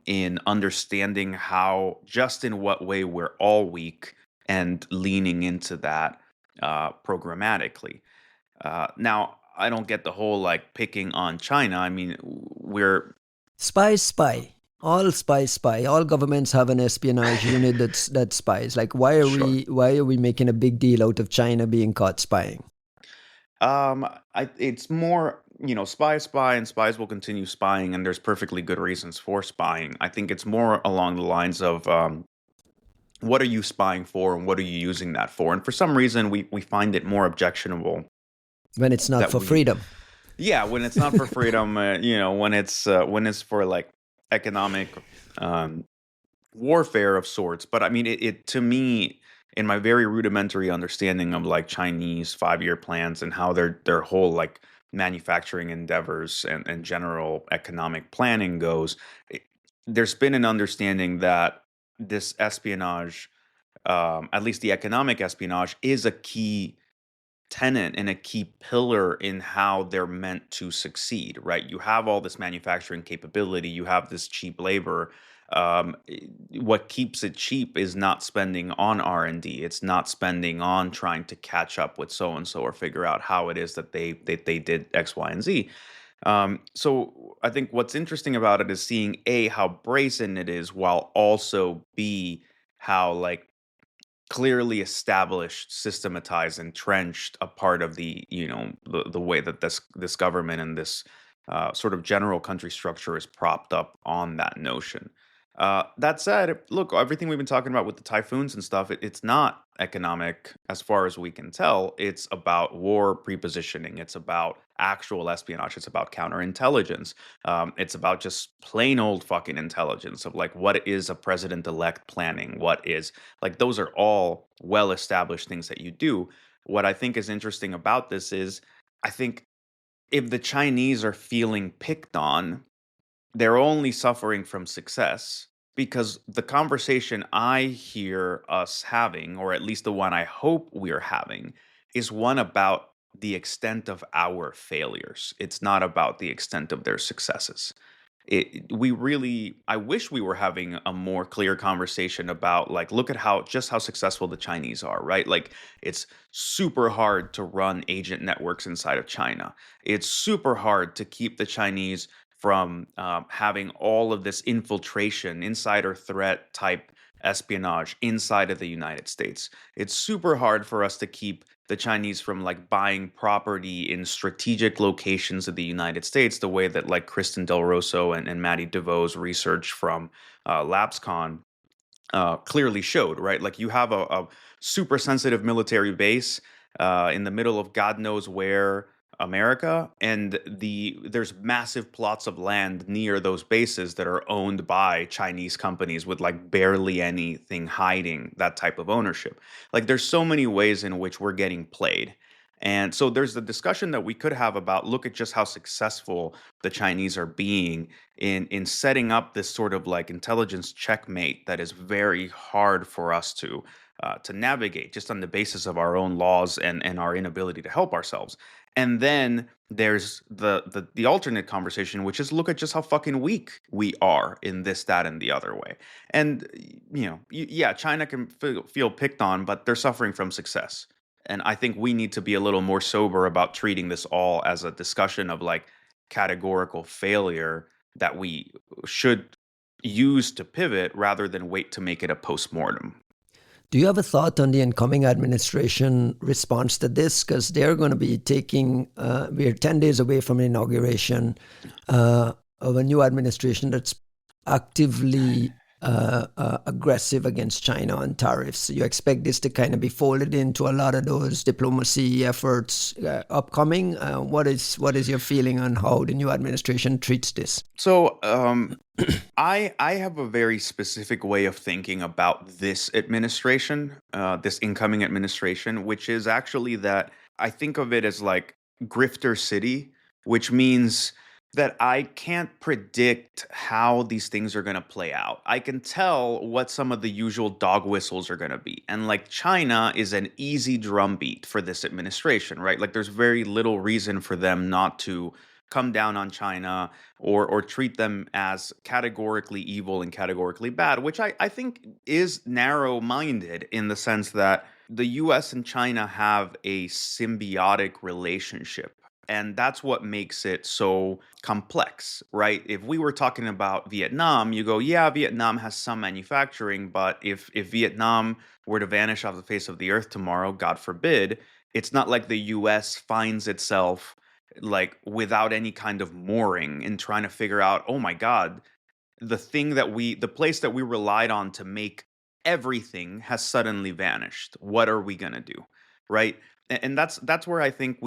in understanding how, just in what way we're all weak and leaning into that programmatically. Now, I don't get the whole like picking on China. I mean, we're Spy. All spy. All governments have an espionage unit that spies. Like, why are we making a big deal out of China being caught spying? It's more, spy, and spies will continue spying, and there's perfectly good reasons for spying. I think it's more along the lines of what are you spying for, and what are you using that for? And for some reason, we find it more objectionable when it's not for freedom. Yeah, when it's not for freedom, when it's for like economic warfare of sorts. But I mean, it to me, in my very rudimentary understanding of like Chinese 5-year plans and how their whole like manufacturing endeavors and general economic planning goes, there's been an understanding that this espionage, at least the economic espionage, is a key tenet and a key pillar in how they're meant to succeed, right? You have all this manufacturing capability, you have this cheap labor. What keeps it cheap is not spending on R&D. It's not spending on trying to catch up with so and so or figure out how it is that they did X, Y, and Z. So I think what's interesting about it is seeing A, how brazen it is, while also B, how like clearly established, systematized, entrenched a part of the way that this government and this sort of general country structure is propped up on that notion. That said, look, everything we've been talking about with the typhoons and stuff, it's not economic as far as we can tell. It's about war prepositioning. It's about actual espionage. It's about counterintelligence. It's about just plain old fucking intelligence of like what is a president-elect planning? What is like those are all well-established things that you do. What I think is interesting about this is I think if the Chinese are feeling picked on, they're only suffering from success because the conversation I hear us having, or at least the one I hope we're having, is one about the extent of our failures. It's not about the extent of their successes. I wish we were having a more clear conversation about like, look at how successful the Chinese are, right? Like, it's super hard to run agent networks inside of China. It's super hard to keep the Chinese from having all of this infiltration, insider threat type espionage inside of the United States. It's super hard for us to keep the Chinese from like buying property in strategic locations of the United States, the way that like Kristen Del Rosso and Maddie DeVoe's research from LabsCon clearly showed, right? Like you have a super sensitive military base in the middle of God knows where America, and there's massive plots of land near those bases that are owned by Chinese companies with like barely anything hiding that type of ownership. Like there's so many ways in which we're getting played. And so there's the discussion that we could have about look at just how successful the Chinese are being in setting up this sort of like intelligence checkmate that is very hard for us to navigate just on the basis of our own laws and our inability to help ourselves. And then there's the alternate conversation, which is look at just how fucking weak we are in this, that, and the other way. And yeah, China can feel picked on, but they're suffering from success. And I think we need to be a little more sober about treating this all as a discussion of like categorical failure that we should use to pivot rather than wait to make it a postmortem. Do you have a thought on the incoming administration response to this? Because they're going to be we're 10 days away from inauguration of a new administration that's actively aggressive against China on tariffs. You expect this to kind of be folded into a lot of those diplomacy efforts upcoming. What is your feeling on how the new administration treats this? So I have a very specific way of thinking about this administration, this incoming administration, which is actually that I think of it as like grifter city, which means that I can't predict how these things are going to play out. I can tell what some of the usual dog whistles are going to be. And like China is an easy drumbeat for this administration, right? Like there's very little reason for them not to come down on China or treat them as categorically evil and categorically bad, which I think is narrow-minded in the sense that the US and China have a symbiotic relationship. And that's what makes it so complex, right? If we were talking about Vietnam, you go, yeah, Vietnam has some manufacturing, but if Vietnam were to vanish off the face of the earth tomorrow, God forbid, it's not like the US finds itself like without any kind of mooring in trying to figure out, oh my God, the place that we relied on to make everything has suddenly vanished. What are we gonna do? Right? And that's where I think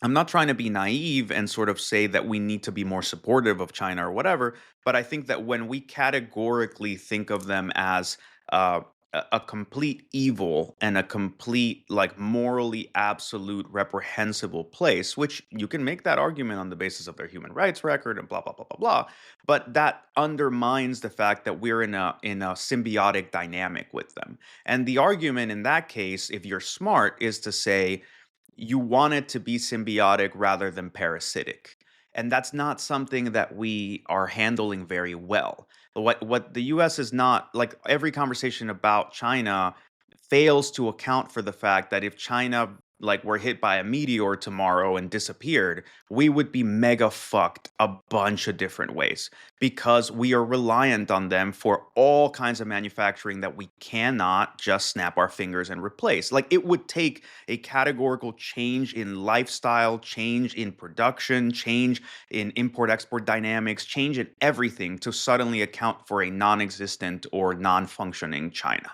I'm not trying to be naive and sort of say that we need to be more supportive of China or whatever, but I think that when we categorically think of them as a complete evil and a complete, like, morally absolute reprehensible place, which you can make that argument on the basis of their human rights record and blah blah blah blah blah, but that undermines the fact that we're in a symbiotic dynamic with them. And the argument in that case, if you're smart, is to say you want it to be symbiotic rather than parasitic. And that's not something that we are handling very well. What the US is not, like, every conversation about China fails to account for the fact that if China, like, were hit by a meteor tomorrow and disappeared, we would be mega fucked a bunch of different ways because we are reliant on them for all kinds of manufacturing that we cannot just snap our fingers and replace. Like, it would take a categorical change in lifestyle, change in production, change in import-export dynamics, change in everything to suddenly account for a non-existent or non-functioning China.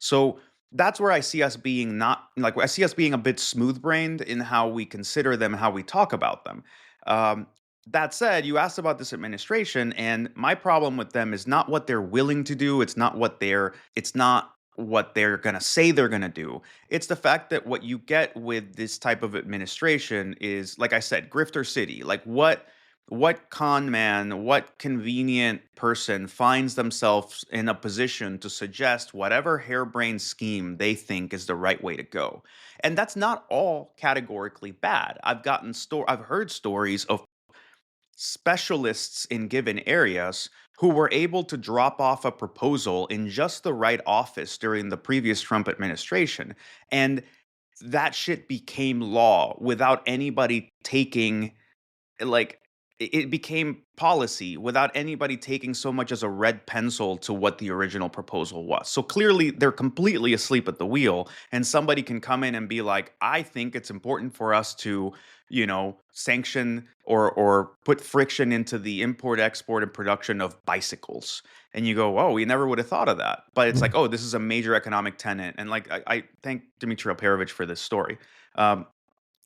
So that's where I see us being not like I see us being a bit smooth-brained in how we consider them, how we talk about them. Um, that said, you asked about this administration, and my problem with them is not what they're willing to do. It's not what they're gonna say they're gonna do. It's the fact that what you get with this type of administration is, like I said, grifter city. Like what con man, what convenient person finds themselves in a position to suggest whatever harebrained scheme they think is the right way to go? And that's not all categorically bad. I've heard stories of specialists in given areas who were able to drop off a proposal in just the right office during the previous Trump administration. And that shit became law without anybody taking, like, it became policy without anybody taking so much as a red pencil to what the original proposal was. So clearly they're completely asleep at the wheel, and somebody can come in and be like, I think it's important for us to, sanction or put friction into the import, export, and production of bicycles. And you go, oh, we never would have thought of that. But it's like, oh, this is a major economic tenet. And like, I thank Dmitry Alperovich for this story. And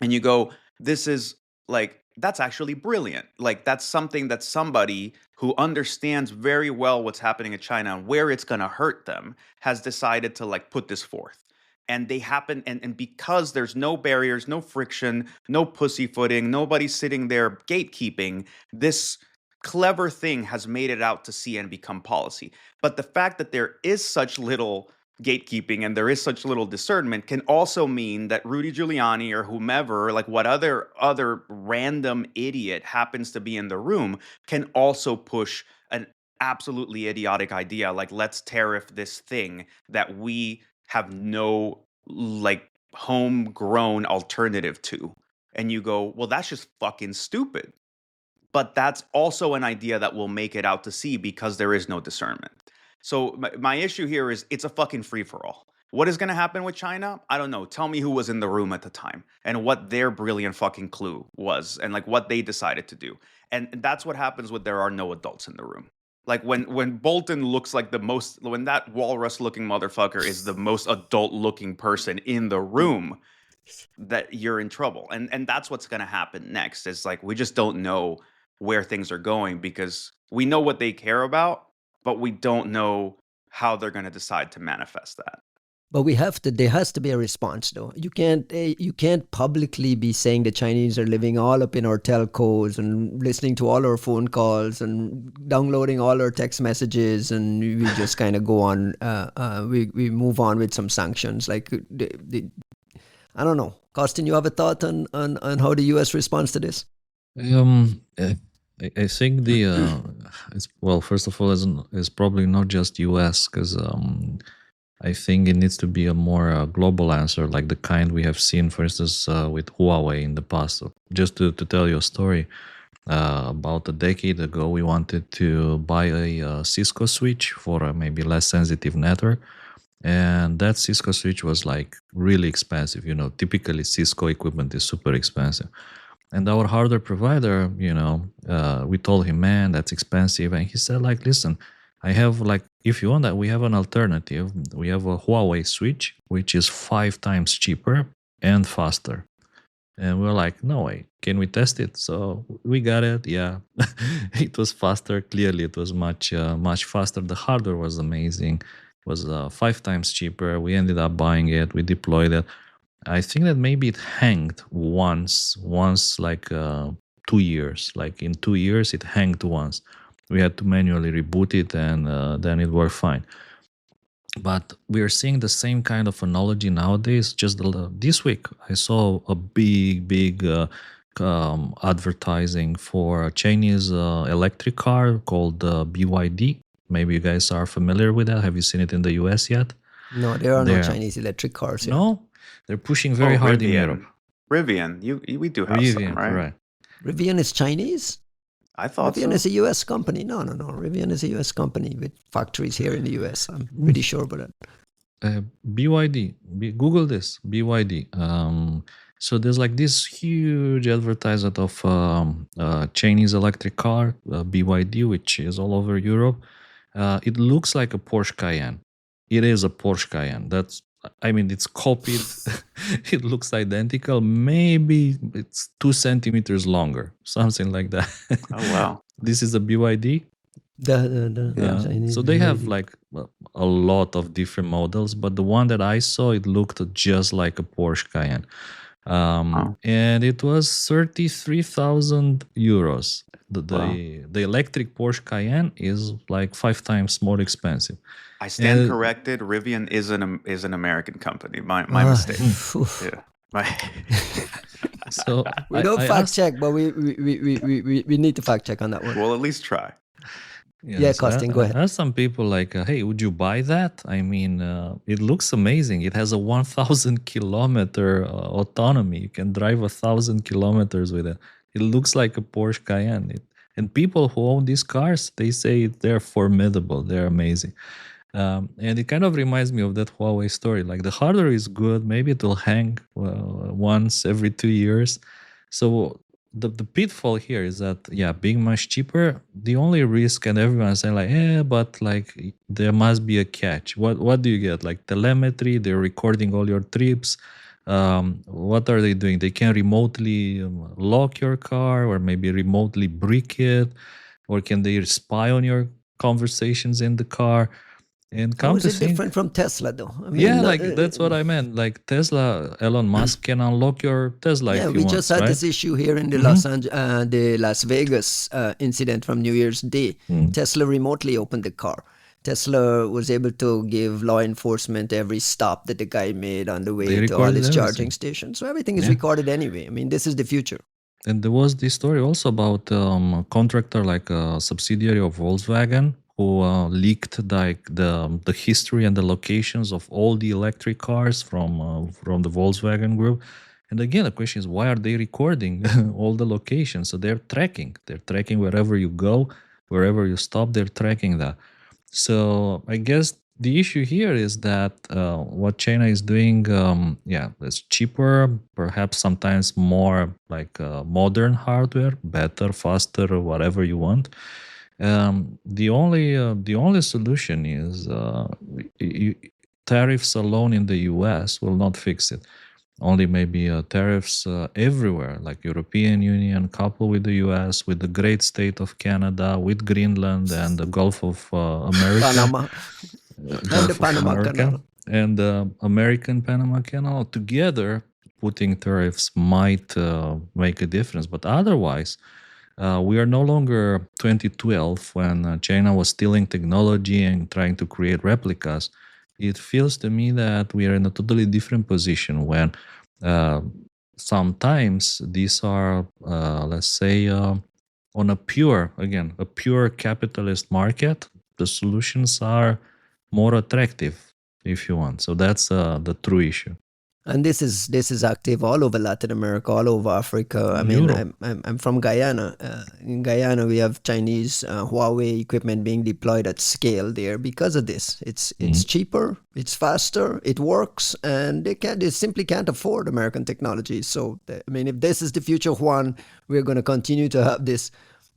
you go, this is like, that's actually brilliant. Like, that's something that somebody who understands very well what's happening in China and where it's going to hurt them has decided to, like, put this forth. And they happen, and because there's no barriers, no friction, no pussyfooting, nobody sitting there gatekeeping, this clever thing has made it out to sea and become policy. But the fact that there is such little gatekeeping and there is such little discernment can also mean that Rudy Giuliani or whomever, like what other random idiot happens to be in the room, can also push an absolutely idiotic idea, like, let's tariff this thing that we have no, like, homegrown alternative to. And you go, well, that's just fucking stupid. But that's also an idea that will make it out to sea because there is no discernment. So my issue here is it's a fucking free-for-all. What is going to happen with China? I don't know. Tell me who was in the room at the time and what their brilliant fucking clue was and, like, what they decided to do. And that's what happens when there are no adults in the room. Like, when Bolton looks like when that walrus-looking motherfucker is the most adult-looking person in the room, that you're in trouble. And that's what's going to happen next. It's like, we just don't know where things are going because we know what they care about, but we don't know how they're going to decide to manifest that. But there has to be a response, though. You can't publicly be saying the Chinese are living all up in our telcos and listening to all our phone calls and downloading all our text messages, and we just kind of go on. We move on with some sanctions. Like, I don't know. Costin, you have a thought on how the U.S. responds to this? I think first of all, it's probably not just U.S. because I think it needs to be a more global answer, like the kind we have seen, for instance, with Huawei in the past. So just to tell you a story, about a decade ago, we wanted to buy a Cisco switch for a maybe less sensitive network. And that Cisco switch was like really expensive. Typically Cisco equipment is super expensive. And our hardware provider, we told him, man, that's expensive. And he said, like, listen, I have, like, if you want that, we have an alternative. We have a Huawei switch, which is 5 times cheaper and faster. And we're like, no way, can we test it? So we got it. Yeah, it was faster. Clearly, it was much faster. The hardware was amazing. It was 5 times cheaper. We ended up buying it. We deployed it. I think that maybe it hanged once like 2 years. Like in 2 years, it hanged once. We had to manually reboot it, and then it worked fine. But we are seeing the same kind of analogy nowadays. Just this week, I saw a big advertising for a Chinese electric car called BYD. Maybe you guys are familiar with that. Have you seen it in the US yet? No, there are no Chinese electric cars here. No? They're pushing very hard in Europe. Rivian. We do have some, right? Right. Rivian is Chinese? I thought Rivian is a U.S. company. No. Rivian is a U.S. company with factories here in the U.S. I'm pretty sure about that. BYD. Google this. BYD. So there's like this huge advertisement of Chinese electric car, BYD, which is all over Europe. It looks like a Porsche Cayenne. It is a Porsche Cayenne. It's copied. It looks identical. Maybe it's 2 centimeters longer, something like that. Oh, wow. This is a BYD. So they have like a lot of different models, but the one that I saw, it looked just like a Porsche Cayenne. And it was 33,000 euros. The electric Porsche Cayenne is like 5 times more expensive. I stand corrected. Rivian is an American company. My mistake. Yeah. So we don't fact check, but we need to fact check on that one. We'll at least try. Yeah, Costin, go ahead. I asked some people like, hey, would you buy that? It looks amazing. It has a 1,000 kilometer autonomy. You can drive 1,000 kilometers with it. It looks like a Porsche Cayenne. And people who own these cars, they say they're formidable. They're amazing. And it kind of reminds me of that Huawei story. Like the hardware is good. Maybe it will hang once every 2 years. So the pitfall here is that, being much cheaper, the only risk, and everyone's saying like, but like there must be a catch. What do you get? Like telemetry, they're recording all your trips. What are they doing? They can remotely lock your car, or maybe remotely brick it, or can they spy on your conversations in the car? And how is it different from Tesla, though? That's what I meant. Like Tesla, Elon Musk can unlock your Tesla. Yeah, if he we wants, just had right? this issue here in the Las Vegas incident from New Year's Day. Tesla remotely opened the car. Tesla was able to give law enforcement every stop that the guy made on the way to all his charging stations. So everything is recorded anyway. This is the future. And there was this story also about a contractor, like a subsidiary of Volkswagen, who leaked like the history and the locations of all the electric cars from the Volkswagen group. And again, the question is, why are they recording all the locations? So they're tracking wherever you go, wherever you stop, they're tracking that. So I guess the issue here is that what China is doing, it's cheaper, perhaps sometimes more like modern hardware, better, faster, whatever you want. The only solution is tariffs alone in the US will not fix it. Only maybe tariffs everywhere, like European Union, coupled with the US, with the great state of Canada, with Greenland and the Gulf of America. Panama. And the Panama Canal. and the American Panama Canal together, putting tariffs might make a difference. But otherwise, we are no longer 2012 when China was stealing technology and trying to create replicas. It feels to me that we are in a totally different position when sometimes these are, let's say, on a pure capitalist market, the solutions are more attractive, if you want. So that's the true issue. And this is active all over Latin America, all over Africa. I mean, I'm from Guyana. In Guyana, we have Chinese Huawei equipment being deployed at scale there because of this. It's cheaper, it's faster, it works, and they simply can't afford American technology. So, I mean, if this is the future, Juan, we're going to continue to have this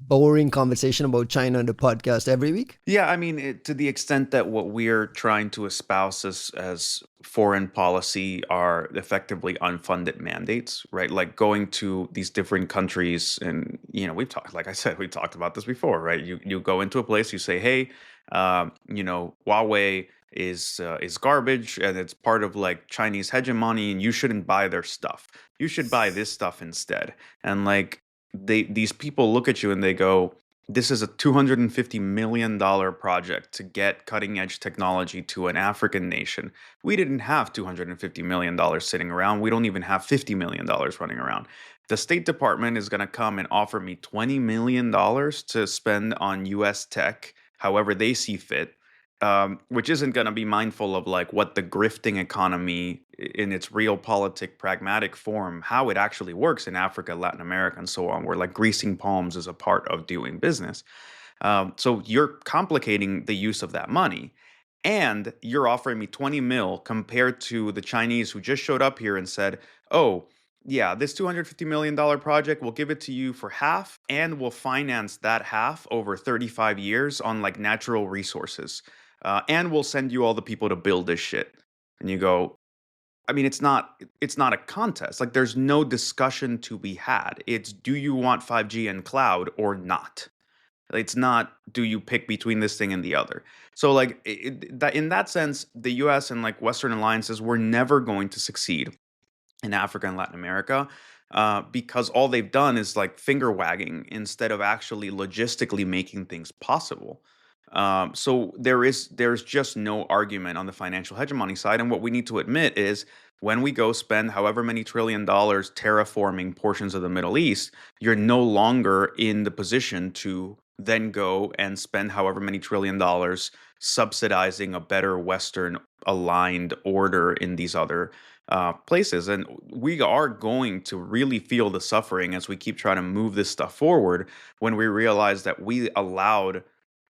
boring conversation about China on the podcast every week? Yeah, I mean, to the extent that what we're trying to espouse as foreign policy are effectively unfunded mandates, right? Like going to these different countries, and we've talked, like I said, we talked about this before, right? You go into a place, you say, hey, Huawei is garbage and it's part of like Chinese hegemony, and you shouldn't buy their stuff. You should buy this stuff instead. And like these people look at you and they go, this is a $250 million project to get cutting edge technology to an African nation. We didn't have $250 million sitting around. We don't even have $50 million running around. The State Department is going to come and offer me $20 million to spend on US tech, however they see fit. Which isn't going to be mindful of like what the grifting economy in its realpolitik pragmatic form, how it actually works in Africa, Latin America, and so on, where like greasing palms is a part of doing business. So you're complicating the use of that money, and you're offering me 20 mil compared to the Chinese who just showed up here and said, oh, yeah, this $250 million project, we'll give it to you for half, and we'll finance that half over 35 years on like natural resources. And we'll send you all the people to build this shit. And you go, I mean, it's not a contest. Like there's no discussion to be had. It's, do you want 5G and cloud or not? It's not, do you pick between this thing and the other? So like in that sense, the US and like Western alliances were never going to succeed in Africa and Latin America. Because all they've done is like finger wagging instead of actually logistically making things possible. So there's just no argument on the financial hegemony side. And what we need to admit is when we go spend however many $1 trillion terraforming portions of the Middle East, you're no longer in the position to then go and spend however many $1 trillion subsidizing a better Western aligned order in these other places. And we are going to really feel the suffering as we keep trying to move this stuff forward when we realize that we allowed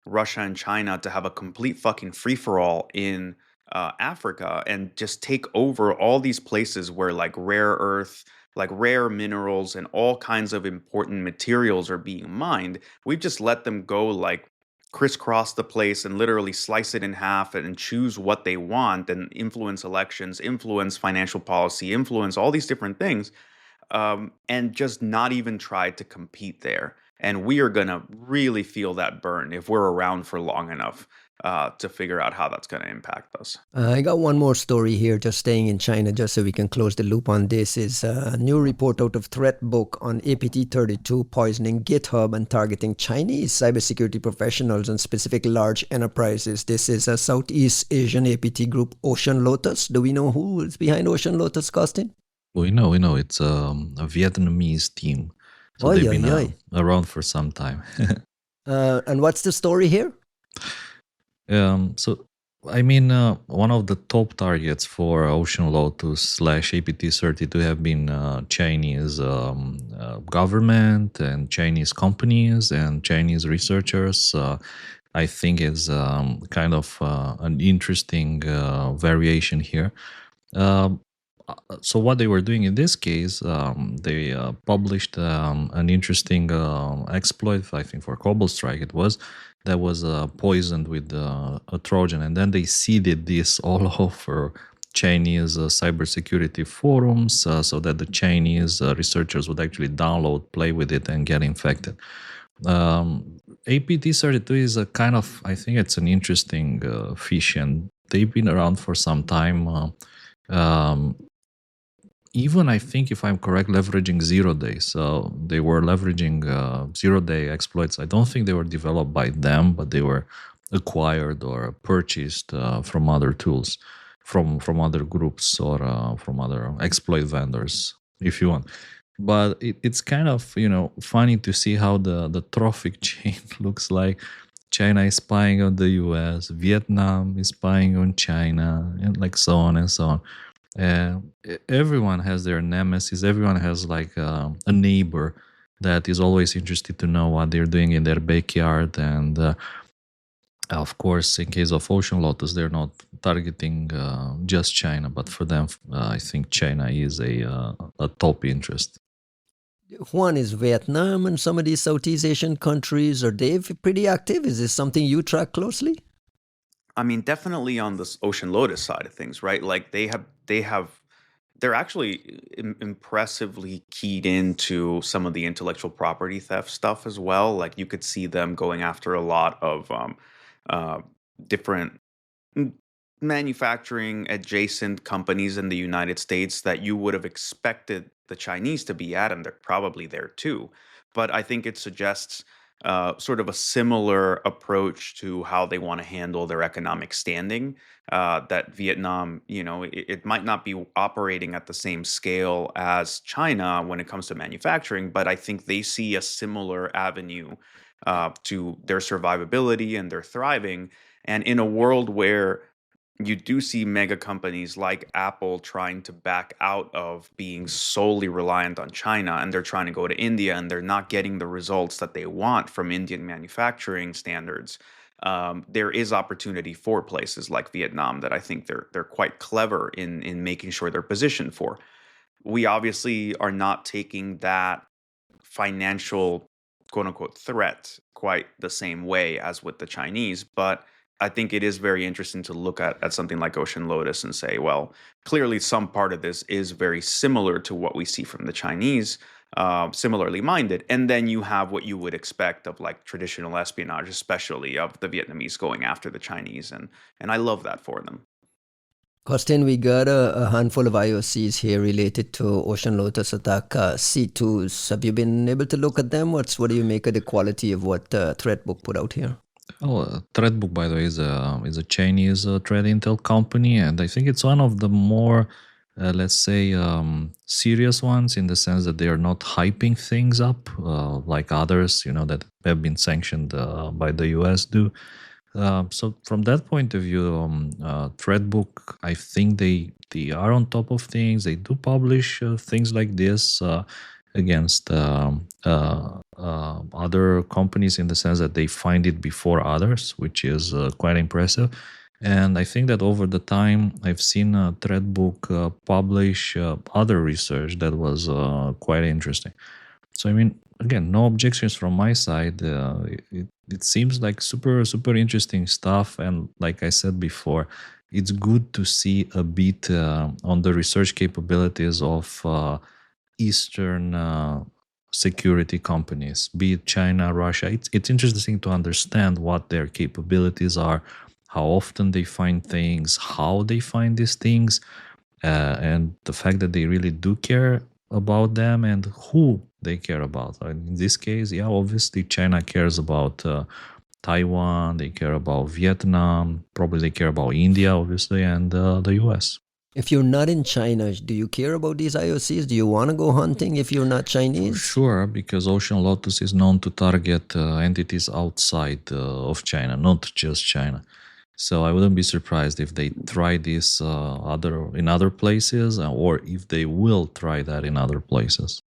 Russia and China to have a complete fucking free-for-all in Africa and just take over all these places where like rare earth, like rare minerals and all kinds of important materials are being mined. We've just let them go like crisscross the place and literally slice it in half and choose what they want and influence elections, influence financial policy, influence all these different things, and just not even try to compete there. And we are going to really feel that burn if we're around for long enough to figure out how that's going to impact us. I got one more story here, just staying in China, just so we can close the loop on this, is a new report out of Threatbook on APT-32 poisoning GitHub and targeting Chinese cybersecurity professionals and specific large enterprises. This is a Southeast Asian APT group, Ocean Lotus. Do we know who is behind Ocean Lotus, Costin? We know. It's a Vietnamese team. So they've been around for some time. And what's the story here? So, I mean, one of the top targets for Ocean Lotus / APT-32 have been Chinese government and Chinese companies and Chinese researchers. I think is kind of an interesting variation here. So what they were doing in this case, they published an interesting exploit, I think for CobbleStrike it was, that was poisoned with a Trojan. And then they seeded this all over Chinese cybersecurity forums so that the Chinese researchers would actually download, play with it, and get infected. APT-32 is a kind of, I think it's an interesting fish, and they've been around for some time. Um, even I think, if I'm correct, leveraging 0-day. So they were leveraging 0-day exploits. I don't think they were developed by them, but they were acquired or purchased from other tools, from other groups, or from other exploit vendors, if you want. But it's kind of funny to see how the trophic chain looks like. China is spying on the US, Vietnam is spying on China, and like so on and so on. Everyone has their nemesis. Everyone has like a neighbor that is always interested to know what they're doing in their backyard. And of course, in case of Ocean Lotus, they're not targeting just China, but for them, I think China is a top interest. One is Vietnam and some of these Southeast Asian countries. Are they pretty active? Is this something you track closely? I mean, definitely on this Ocean Lotus side of things, right? Like they're actually impressively keyed into some of the intellectual property theft stuff as well. Like you could see them going after a lot of different manufacturing adjacent companies in the United States that you would have expected the Chinese to be at, and they're probably there too. But I think it suggests sort of a similar approach to how they want to handle their economic standing. That Vietnam, it might not be operating at the same scale as China when it comes to manufacturing, but I think they see a similar avenue to their survivability and their thriving. And in a world where you do see mega companies like Apple trying to back out of being solely reliant on China, and they're trying to go to India, and they're not getting the results that they want from Indian manufacturing standards. There is opportunity for places like Vietnam that I think they're quite clever in making sure they're positioned for. We obviously are not taking that financial quote unquote threat quite the same way as with the Chinese, but I think it is very interesting to look at something like Ocean Lotus and say, well, clearly some part of this is very similar to what we see from the Chinese, similarly minded. And then you have what you would expect of like traditional espionage, especially of the Vietnamese going after the Chinese. And I love that for them. Costin, we got a handful of IOCs here related to Ocean Lotus attack C2s. Have you been able to look at them? What do you make of the quality of what Threatbook put out here? Oh, Threatbook, by the way, is a Chinese threat intel company, and I think it's one of the more, let's say, serious ones, in the sense that they are not hyping things up like others, that have been sanctioned by the US do. So from that point of view, Threatbook, I think they are on top of things. They do publish things like this against other companies, in the sense that they find it before others, which is quite impressive. And I think that over the time, I've seen Threatbook publish other research that was quite interesting. So, I mean, again, no objections from my side. It seems like super, super interesting stuff. And like I said before, it's good to see a bit on the research capabilities of Eastern security companies, be it China, Russia. It's interesting to understand what their capabilities are, how often they find things, how they find these things, and the fact that they really do care about them and who they care about. In this case, yeah, obviously China cares about Taiwan, they care about Vietnam, probably they care about India, obviously, and the US. If you're not in China, do you care about these IOCs? Do you want to go hunting if you're not Chinese? For sure, because Ocean Lotus is known to target entities outside of China, not just China. So I wouldn't be surprised if they try this in other places, or if they will try that in other places.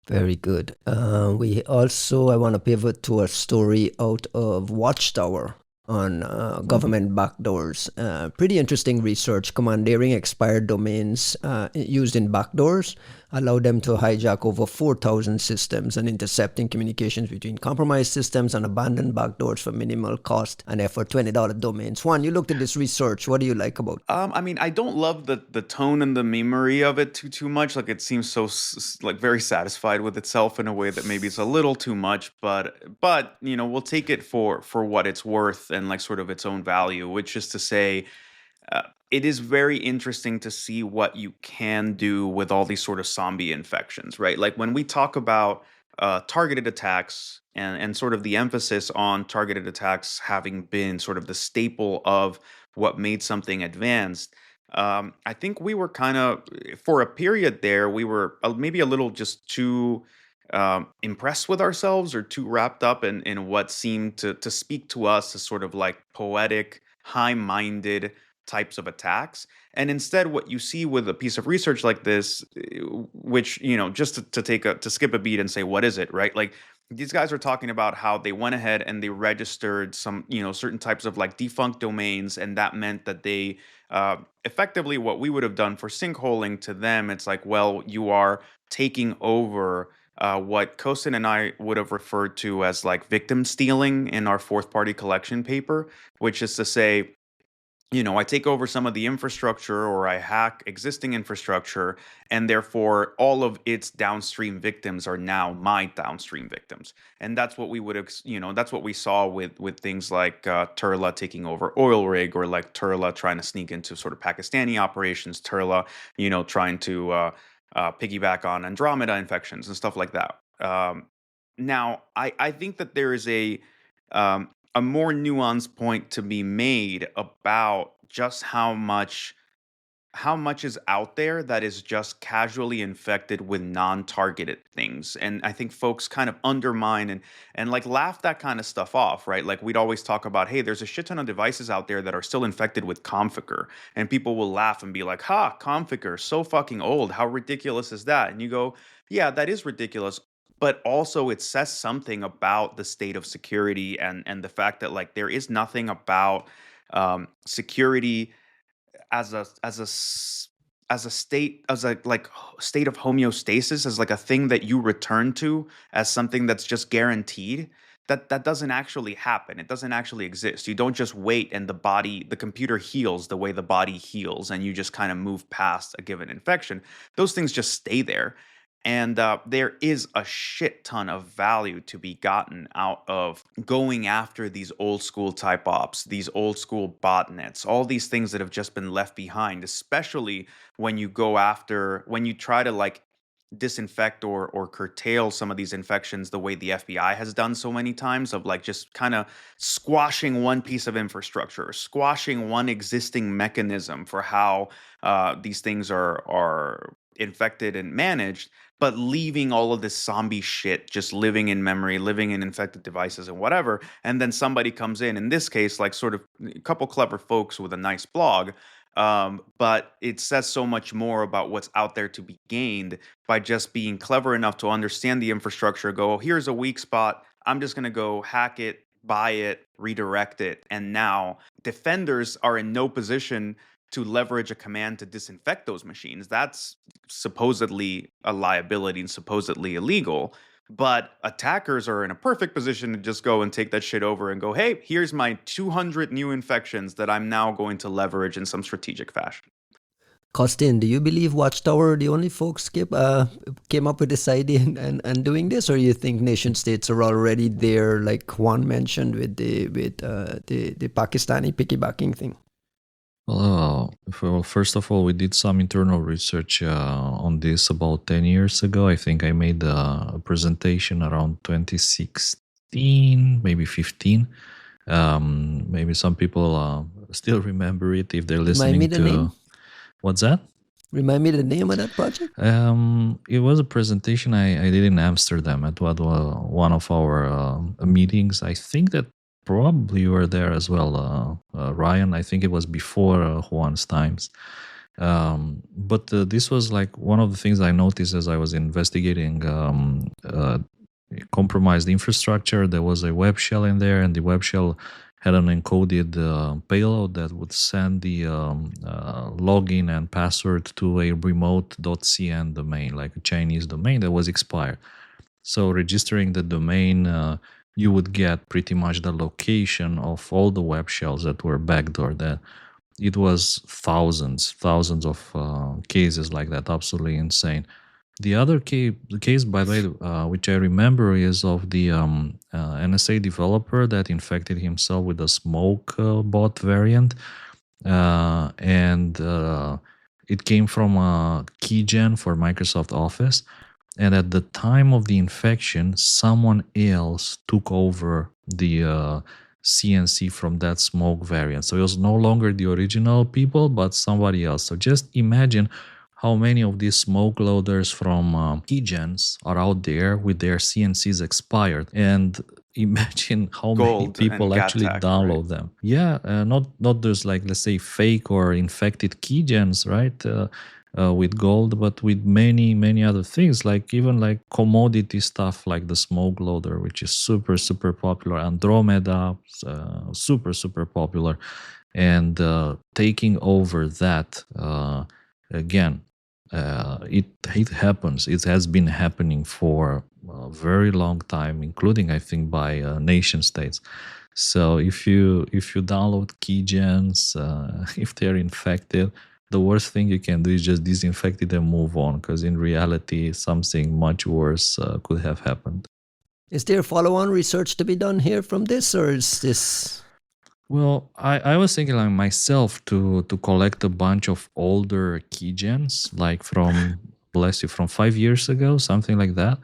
Very good. I want to pivot to a story out of Watchtower on government backdoors. Pretty interesting research. Commandeering expired domains used in backdoors allowed them to hijack over 4,000 systems and intercepting communications between compromised systems and abandoned backdoors for minimal cost and effort. $20 domains. Juan, you looked at this research. What do you like about it? I mean, I don't love the tone and the memory of it too much. Like it seems so like very satisfied with itself in a way that maybe it's a little too much. But we'll take it for what it's worth and like sort of its own value, which is to say, it is very interesting to see what you can do with all these sort of zombie infections, right? Like when we talk about targeted attacks and sort of the emphasis on targeted attacks having been sort of the staple of what made something advanced. I think we were kind of, for a period there, we were maybe a little just too impressed with ourselves or too wrapped up in what seemed to speak to us as sort of like poetic, high minded types of attacks. And instead, what you see with a piece of research like this, which, just to skip a beat and say, what is it, right? Like these guys are talking about how they went ahead and they registered some, certain types of like defunct domains. And that meant that they effectively what we would have done for sinkholing to them, it's like, well, you are taking over what Kosin and I would have referred to as like victim stealing in our fourth party collection paper, which is to say, I take over some of the infrastructure or I hack existing infrastructure, and therefore all of its downstream victims are now my downstream victims. And that's what we would have, that's what we saw with things like Turla taking over Oil Rig, or like Turla trying to sneak into sort of Pakistani operations, Turla, trying to piggyback on Andromeda infections and stuff like that. Now, I think that there is a more nuanced point to be made about just how much is out there that is just casually infected with non-targeted things. And I think folks kind of undermine and like laugh that kind of stuff off, right? Like we'd always talk about, hey, there's a shit ton of devices out there that are still infected with Configure, and people will laugh and be like, ha, Configure, so fucking old, how ridiculous is that? And you go, yeah, that is ridiculous, but also it says something about the state of security and the fact that like there is nothing about security as a state, as a like state of homeostasis, as like a thing that you return to as something that's just guaranteed. That doesn't actually happen. It doesn't actually exist. You don't just wait and the computer heals the way the body heals, and you just kind of move past a given infection. Those things just stay there. And there is a shit ton of value to be gotten out of going after these old school type ops, these old school botnets, all these things that have just been left behind, especially when you try to like disinfect or curtail some of these infections the way the FBI has done so many times, of like just kind of squashing one piece of infrastructure, or squashing one existing mechanism for how these things are infected and managed, but leaving all of this zombie shit just living in memory, living in infected devices and whatever. And then somebody comes in this case, like sort of a couple clever folks with a nice blog. But it says so much more about what's out there to be gained by just being clever enough to understand the infrastructure, go, oh, here's a weak spot, I'm just going to go hack it, buy it, redirect it. And now defenders are in no position to leverage a command to disinfect those machines. That's supposedly a liability and supposedly illegal. But attackers are in a perfect position to just go and take that shit over and go, hey, here's my 200 new infections that I'm now going to leverage in some strategic fashion. Costin, do you believe Watchtower are the only folks came up with this idea and doing this, or you think nation states are already there, like Juan mentioned with the Pakistani piggybacking thing? Well, first of all, we did some internal research on this about 10 years ago. I think I made a presentation around 2016, maybe 15. Maybe some people still remember it if they're listening Remind me the name? What's that? Remind me the name of that project? It was a presentation I did in Amsterdam at one of our meetings. I think that probably you were there as well, Ryan. I think it was before Juan's times. But this was like one of the things I noticed as I was investigating compromised infrastructure. There was a web shell in there, and the web shell had an encoded payload that would send the login and password to a remote.cn domain, like a Chinese domain that was expired. So registering the domain, you would get pretty much the location of all the web shells that were backdoored. That it was thousands of cases like that, absolutely insane. The other case, by the way, which I remember, is of the NSA developer that infected himself with a smoke bot variant. and it came from keygen for Microsoft Office. And at the time of the infection, someone else took over the CNC from that smoke variant. So it was no longer the original people, but somebody else. So just imagine how many of these smoke loaders from keygens are out there with their CNCs expired. And imagine how many Gold and people actually GATAC, download them. Yeah, not those, like, let's say, fake or infected keygens, right? With gold, but with many other things, like even like commodity stuff like the smoke loader, which is super popular. Andromeda, super popular, and taking over that again. It happens. It has been happening for a very long time, including, I think, by nation states. So if you download keygens, if they're infected, the worst thing you can do is just disinfect it and move on, because in reality, something much worse could have happened. Is there follow-on research to be done here from this, or is this? Well, I was thinking, like, myself to collect a bunch of older keygens, like from, bless you, from 5 years ago, something like that,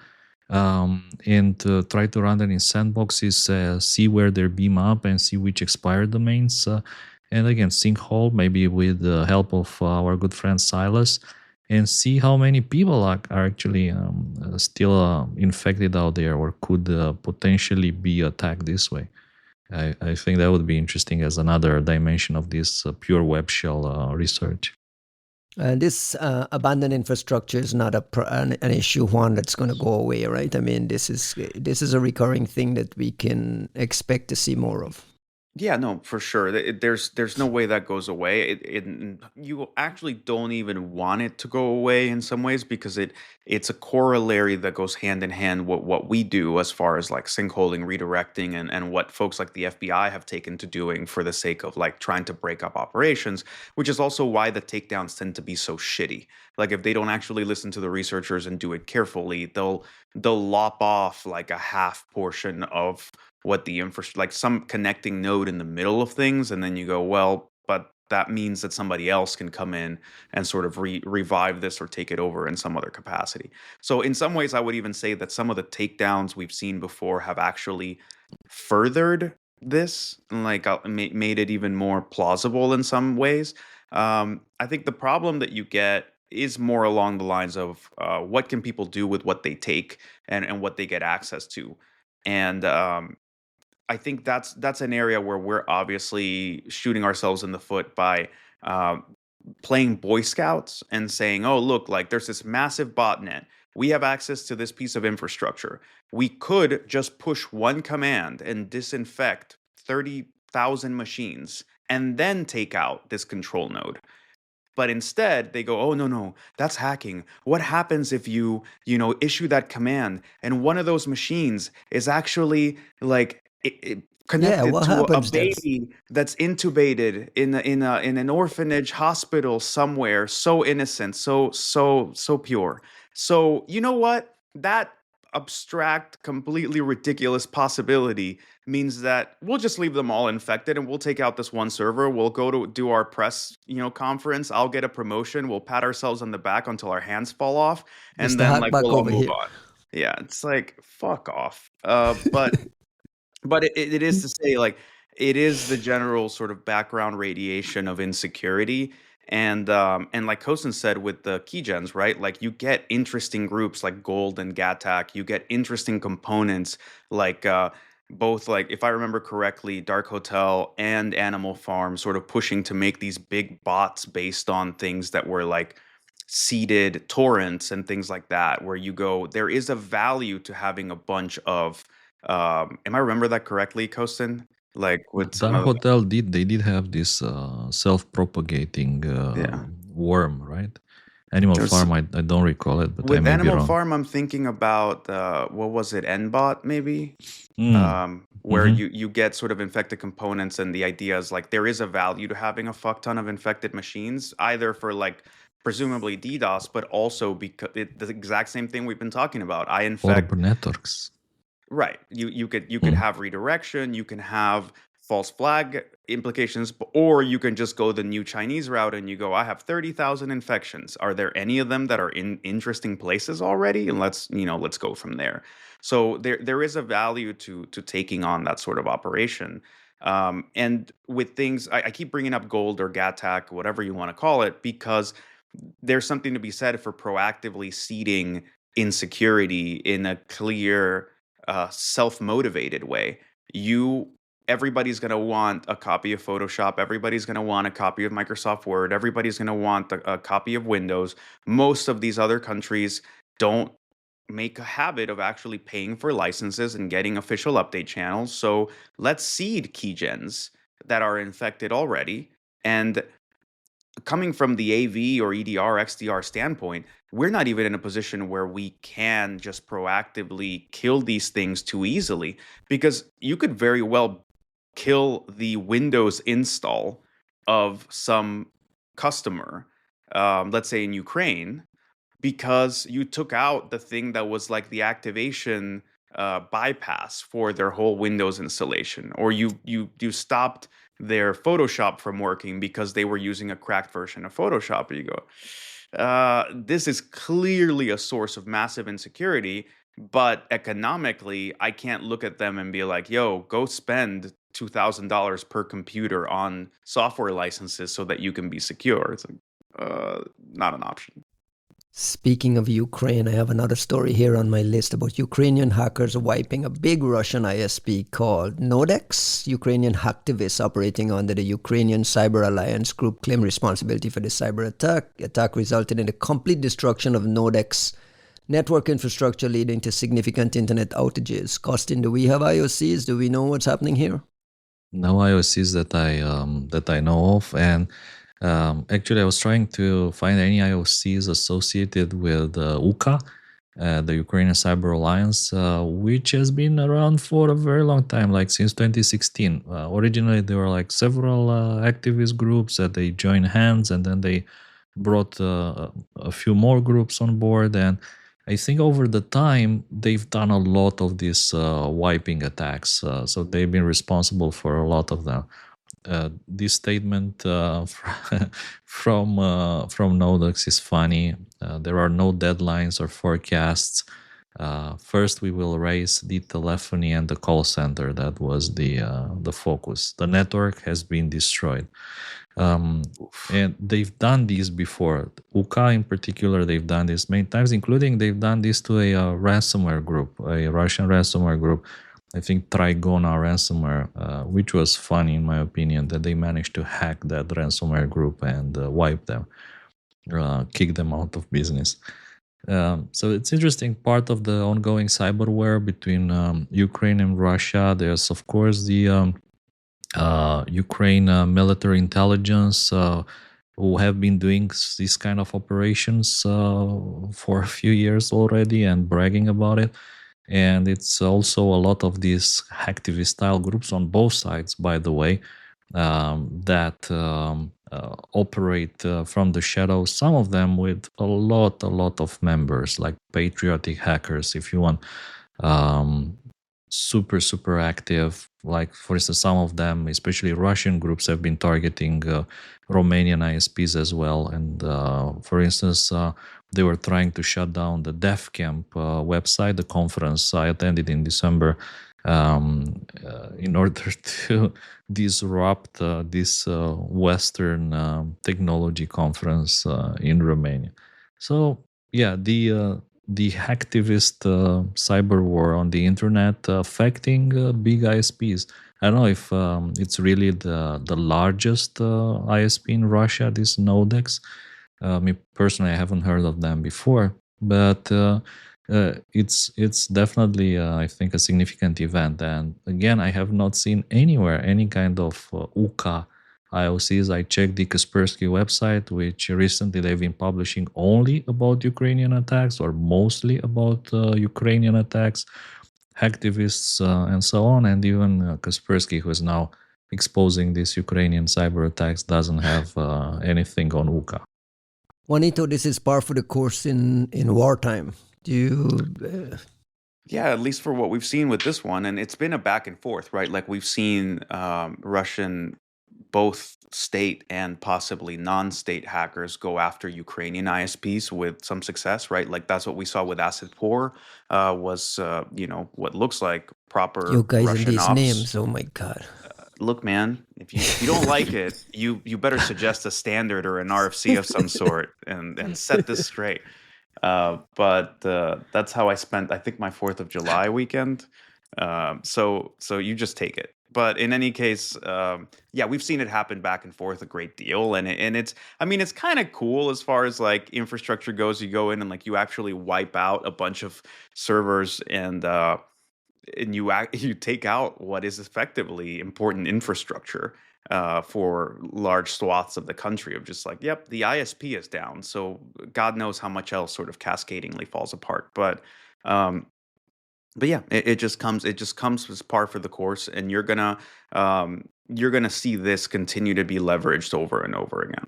and try to run them in sandboxes, see where they're beam up and see which expired domains. And again, sinkhole, maybe with the help of our good friend Silas, and see how many people are actually still infected out there or could potentially be attacked this way. I think that would be interesting as another dimension of this pure web shell research. This abandoned infrastructure is not an issue, Juan, that's going to go away, right? I mean, this is a recurring thing that we can expect to see more of. Yeah, no, for sure. There's no way that goes away. You actually don't even want it to go away in some ways, because it's a corollary that goes hand in hand with what we do as far as like sinkholing, redirecting, and what folks like the FBI have taken to doing for the sake of like trying to break up operations, which is also why the takedowns tend to be so shitty. Like if they don't actually listen to the researchers and do it carefully, they'll lop off like a half portion of what the infrastructure, like some connecting node in the middle of things, and then you go, well, but that means that somebody else can come in and sort of revive this or take it over in some other capacity. So in some ways, I would even say that some of the takedowns we've seen before have actually furthered this, like made it even more plausible in some ways. I think the problem that you get is more along the lines of what can people do with what they take and what they get access to. And I think that's an area where we're obviously shooting ourselves in the foot by playing Boy Scouts and saying, "Oh, look, like there's this massive botnet. We have access to this piece of infrastructure. We could just push one command and disinfect 30,000 machines and then take out this control node." But instead, they go, "Oh, no, that's hacking. What happens if you issue that command and one of those machines is actually like connected what to a happens then? baby that's intubated in an orphanage hospital somewhere, so innocent, so pure." So you know what? That abstract, completely ridiculous possibility means that we'll just leave them all infected and we'll take out this one server. We'll go to do our press, conference. I'll get a promotion. We'll pat ourselves on the back until our hands fall off, and Mr. then like Hackback we'll all over move here. on. Yeah, it's like fuck off. But it is to say, like, it is the general sort of background radiation of insecurity. And like Kosin said with the keygens, right? Like you get interesting groups like Gold and GATAC. You get interesting components like both, like, if I remember correctly, Dark Hotel and Animal Farm sort of pushing to make these big bots based on things that were like seeded torrents and things like that, where you go, there is a value to having a bunch of am I remember that correctly, Kosin? Like with some Dark of Hotel did have this self-propagating yeah. worm, right? Animal There's Farm, I don't recall it, but I with may be Animal wrong. Farm, I'm thinking about what was it, Nbot maybe? Where Mhm. you get sort of infected components, and the idea is like there is a value to having a fuck ton of infected machines, either for like presumably DDoS, but also because the exact same thing we've been talking about. I infect Orb networks. Right. You could have redirection, you can have false flag implications, or you can just go the new Chinese route and you go, I have 30,000 infections. Are there any of them that are in interesting places already? And let's go from there. So there is a value to taking on that sort of operation. And with things, I keep bringing up gold or GATAC, whatever you want to call it, because there's something to be said for proactively seeding insecurity in a clear, self-motivated way. Everybody's going to want a copy of Photoshop. Everybody's going to want a copy of Microsoft Word. Everybody's going to want a copy of Windows. Most of these other countries don't make a habit of actually paying for licenses and getting official update channels. So let's seed keygens that are infected already. And coming from the AV or EDR, XDR standpoint, we're not even in a position where we can just proactively kill these things too easily, because you could very well kill the Windows install of some customer, let's say in Ukraine, because you took out the thing that was like the activation bypass for their whole Windows installation, or you stopped their Photoshop from working because they were using a cracked version of Photoshop. And you go, this is clearly a source of massive insecurity, but economically, I can't look at them and be like, yo, go spend $2,000 per computer on software licenses so that you can be secure. It's like, not an option. Speaking of Ukraine, I have another story here on my list about Ukrainian hackers wiping a big Russian ISP called Nodex. Ukrainian hacktivists operating under the Ukrainian Cyber Alliance group claim responsibility for the cyber attack. The attack resulted in the complete destruction of Nodex network infrastructure, leading to significant internet outages. Costin, do we have IOCs? Do we know what's happening here? No IOCs that I know of, and actually, I was trying to find any IOCs associated with UKA, the Ukrainian Cyber Alliance, which has been around for a very long time, like since 2016. Originally, there were like several activist groups that they joined hands, and then they brought a few more groups on board. And I think over the time, they've done a lot of these wiping attacks. So they've been responsible for a lot of them. This statement from Nodex is funny. There are no deadlines or forecasts. First, we will raise the telephony and the call center. That was the focus. The network has been destroyed. And they've done this before. UKA in particular, they've done this many times, including they've done this to a ransomware group, a Russian ransomware group. I think Trigona ransomware, which was funny in my opinion, that they managed to hack that ransomware group and wipe them, kick them out of business. So it's interesting, part of the ongoing cyberwar between Ukraine and Russia. There's of course the Ukraine military intelligence who have been doing these kind of operations for a few years already and bragging about it. And it's also a lot of these hacktivist style groups on both sides, by the way, that operate from the shadows, some of them with a lot of members, like patriotic hackers, if you want, super active. Like, for instance, some of them, especially Russian groups, have been targeting Romanian ISPs as well. And for instance, they were trying to shut down the Deaf Camp website, the conference I attended in December, in order to disrupt this Western technology conference in Romania. So yeah, the hacktivist cyber war on the internet affecting big ISPs. I don't know if it's really the largest ISP in Russia, this Nodex. Me personally, I haven't heard of them before, but it's definitely I think a significant event. And again, I have not seen anywhere any kind of UKA IOCs. I checked the Kaspersky website, which recently they've been publishing only about Ukrainian attacks, or mostly about Ukrainian attacks, hacktivists, and so on. And even Kaspersky, who is now exposing these Ukrainian cyber attacks, doesn't have anything on UKA. Juanito, this is par for the course in wartime. Do you Yeah, at least for what we've seen with this one, and it's been a back and forth, right? Like we've seen Russian, both state and possibly non-state hackers go after Ukrainian ISPs with some success, right? Like that's what we saw with Acid Pour, was what looks like You proper guys and Russian these ops. names, oh my god. Look, man, if you don't like it, you better suggest a standard or an RFC of some sort and set this straight. But that's how I spent, I think, my 4th of July weekend. So you just take it. But in any case, yeah, we've seen it happen back and forth a great deal, and it's, I mean, it's kind of cool as far as like infrastructure goes. You go in and like you actually wipe out a bunch of servers, and you take out what is effectively important infrastructure for large swaths of the country, of just like, yep, the ISP is down, so God knows how much else sort of cascadingly falls apart. Um, but yeah, it just comes as par for the course, and you're gonna see this continue to be leveraged over and over again.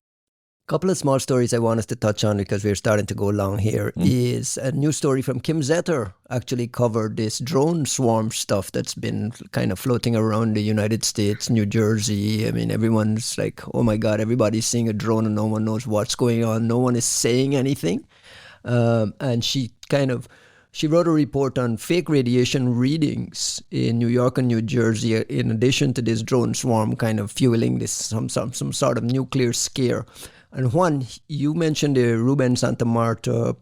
Couple of small stories I want us to touch on because we're starting to go long here. Is a new story from Kim Zetter actually covered this drone swarm stuff that's been kind of floating around the United States, New Jersey. I mean, everyone's like, oh my God, everybody's seeing a drone and no one knows what's going on. No one is saying anything. And she wrote a report on fake radiation readings in New York and New Jersey, in addition to this drone swarm kind of fueling this some sort of nuclear scare. And Juan, you mentioned the Ruben Santa Marta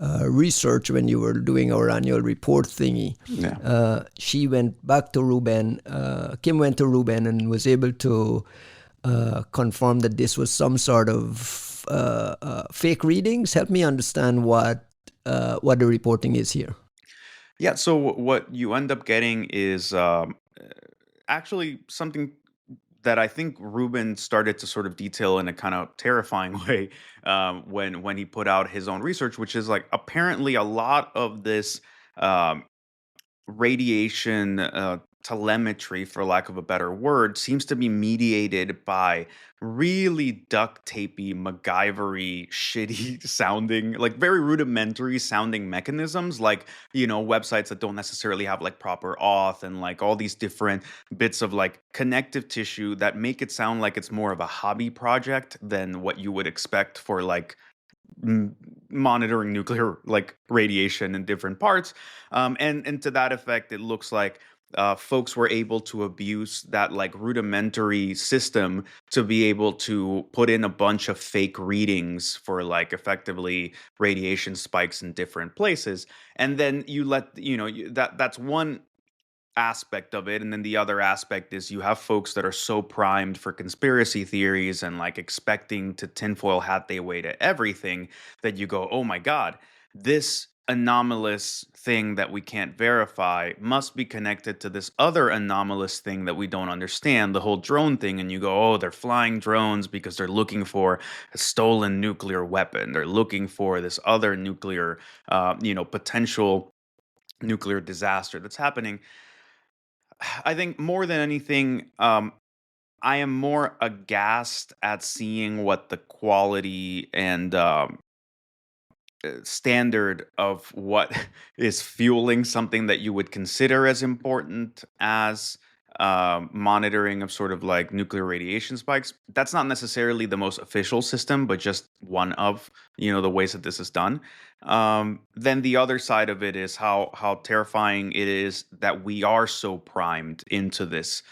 research when you were doing our annual report thingy. Yeah. She went back to Ruben. Kim went to Ruben and was able to confirm that this was some sort of fake readings. Help me understand what the reporting is here. Yeah, so what you end up getting is actually something that I think Ruben started to sort of detail in a kind of terrifying way when he put out his own research, which is like apparently a lot of this um, radiation telemetry, for lack of a better word, seems to be mediated by really duct tapey, MacGyvery, shitty sounding, like very rudimentary sounding mechanisms, like, websites that don't necessarily have like proper auth and like all these different bits of like connective tissue that make it sound like it's more of a hobby project than what you would expect for like monitoring nuclear like radiation in different parts, and to that effect, it looks like folks were able to abuse that like rudimentary system to be able to put in a bunch of fake readings for like effectively radiation spikes in different places, and then you let that's one aspect of it. And then the other aspect is you have folks that are so primed for conspiracy theories and like expecting to tinfoil hat their way to everything that you go, oh my God, this anomalous thing that we can't verify must be connected to this other anomalous thing that we don't understand, the whole drone thing. And you go, oh, they're flying drones because they're looking for a stolen nuclear weapon. They're looking for this other nuclear, potential nuclear disaster that's happening. I think more than anything, I am more aghast at seeing what the quality and standard of what is fueling something that you would consider as important as monitoring of sort of like nuclear radiation spikes. That's not necessarily the most official system, but just one of the ways that this is done. Then the other side of it is how terrifying it is that we are so primed into this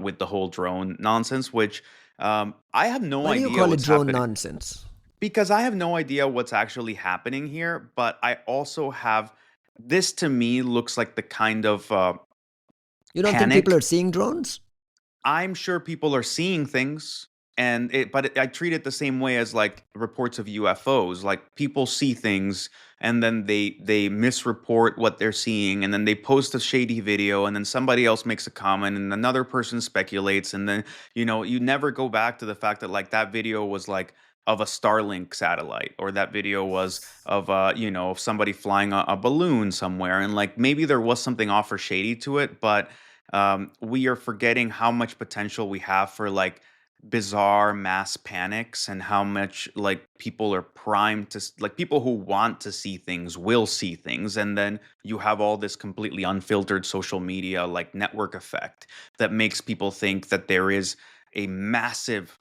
with the whole drone nonsense, which I have no Why do you idea call it what's drone happening. nonsense? Because I have no idea what's actually happening here, but I also have this, to me, looks like the kind of You don't think people panic. are seeing drones? I'm sure people are seeing things, I treat it the same way as like reports of UFOs. Like people see things and then they misreport what they're seeing, and then they post a shady video, and then somebody else makes a comment, and another person speculates, and then you never go back to the fact that like that video was like of a Starlink satellite, or that video was of of somebody flying a balloon somewhere, and like maybe there was something off or shady to it, but we are forgetting how much potential we have for like bizarre mass panics and how much like people are primed to like people who want to see things will see things, and then you have all this completely unfiltered social media like network effect that makes people think that there is a massive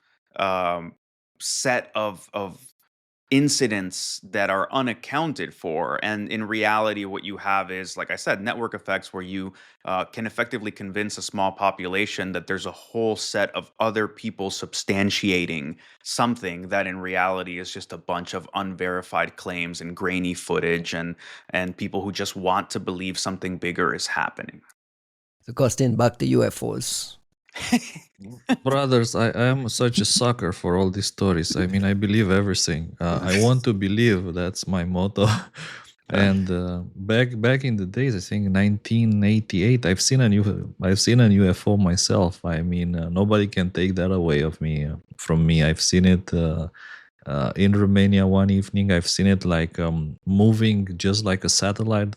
set of incidents that are unaccounted for. And in reality, what you have is, like I said, network effects where you can effectively convince a small population that there's a whole set of other people substantiating something that in reality is just a bunch of unverified claims and grainy footage, and people who just want to believe something bigger is happening. So, Costin, back to UFOs. Brothers, I am such a sucker for all these stories. I mean, I believe everything. I want to believe. That's my motto. And back in the days, I think 1988, I've seen a UFO myself. I mean, nobody can take that away from me. I've seen it in Romania one evening. I've seen it like moving just like a satellite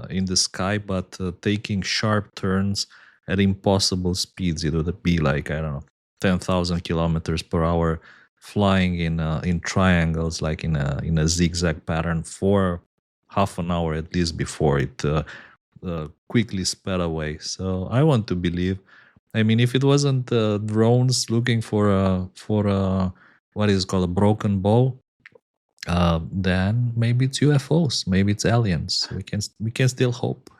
in the sky, but taking sharp turns at impossible speeds. It would be like, I don't know, 10,000 kilometers per hour, flying in triangles, like in a zigzag pattern for half an hour at least before it quickly sped away. So I want to believe. I mean, if it wasn't drones looking for what is called a broken bow, then maybe it's UFOs, maybe it's aliens. We can still hope.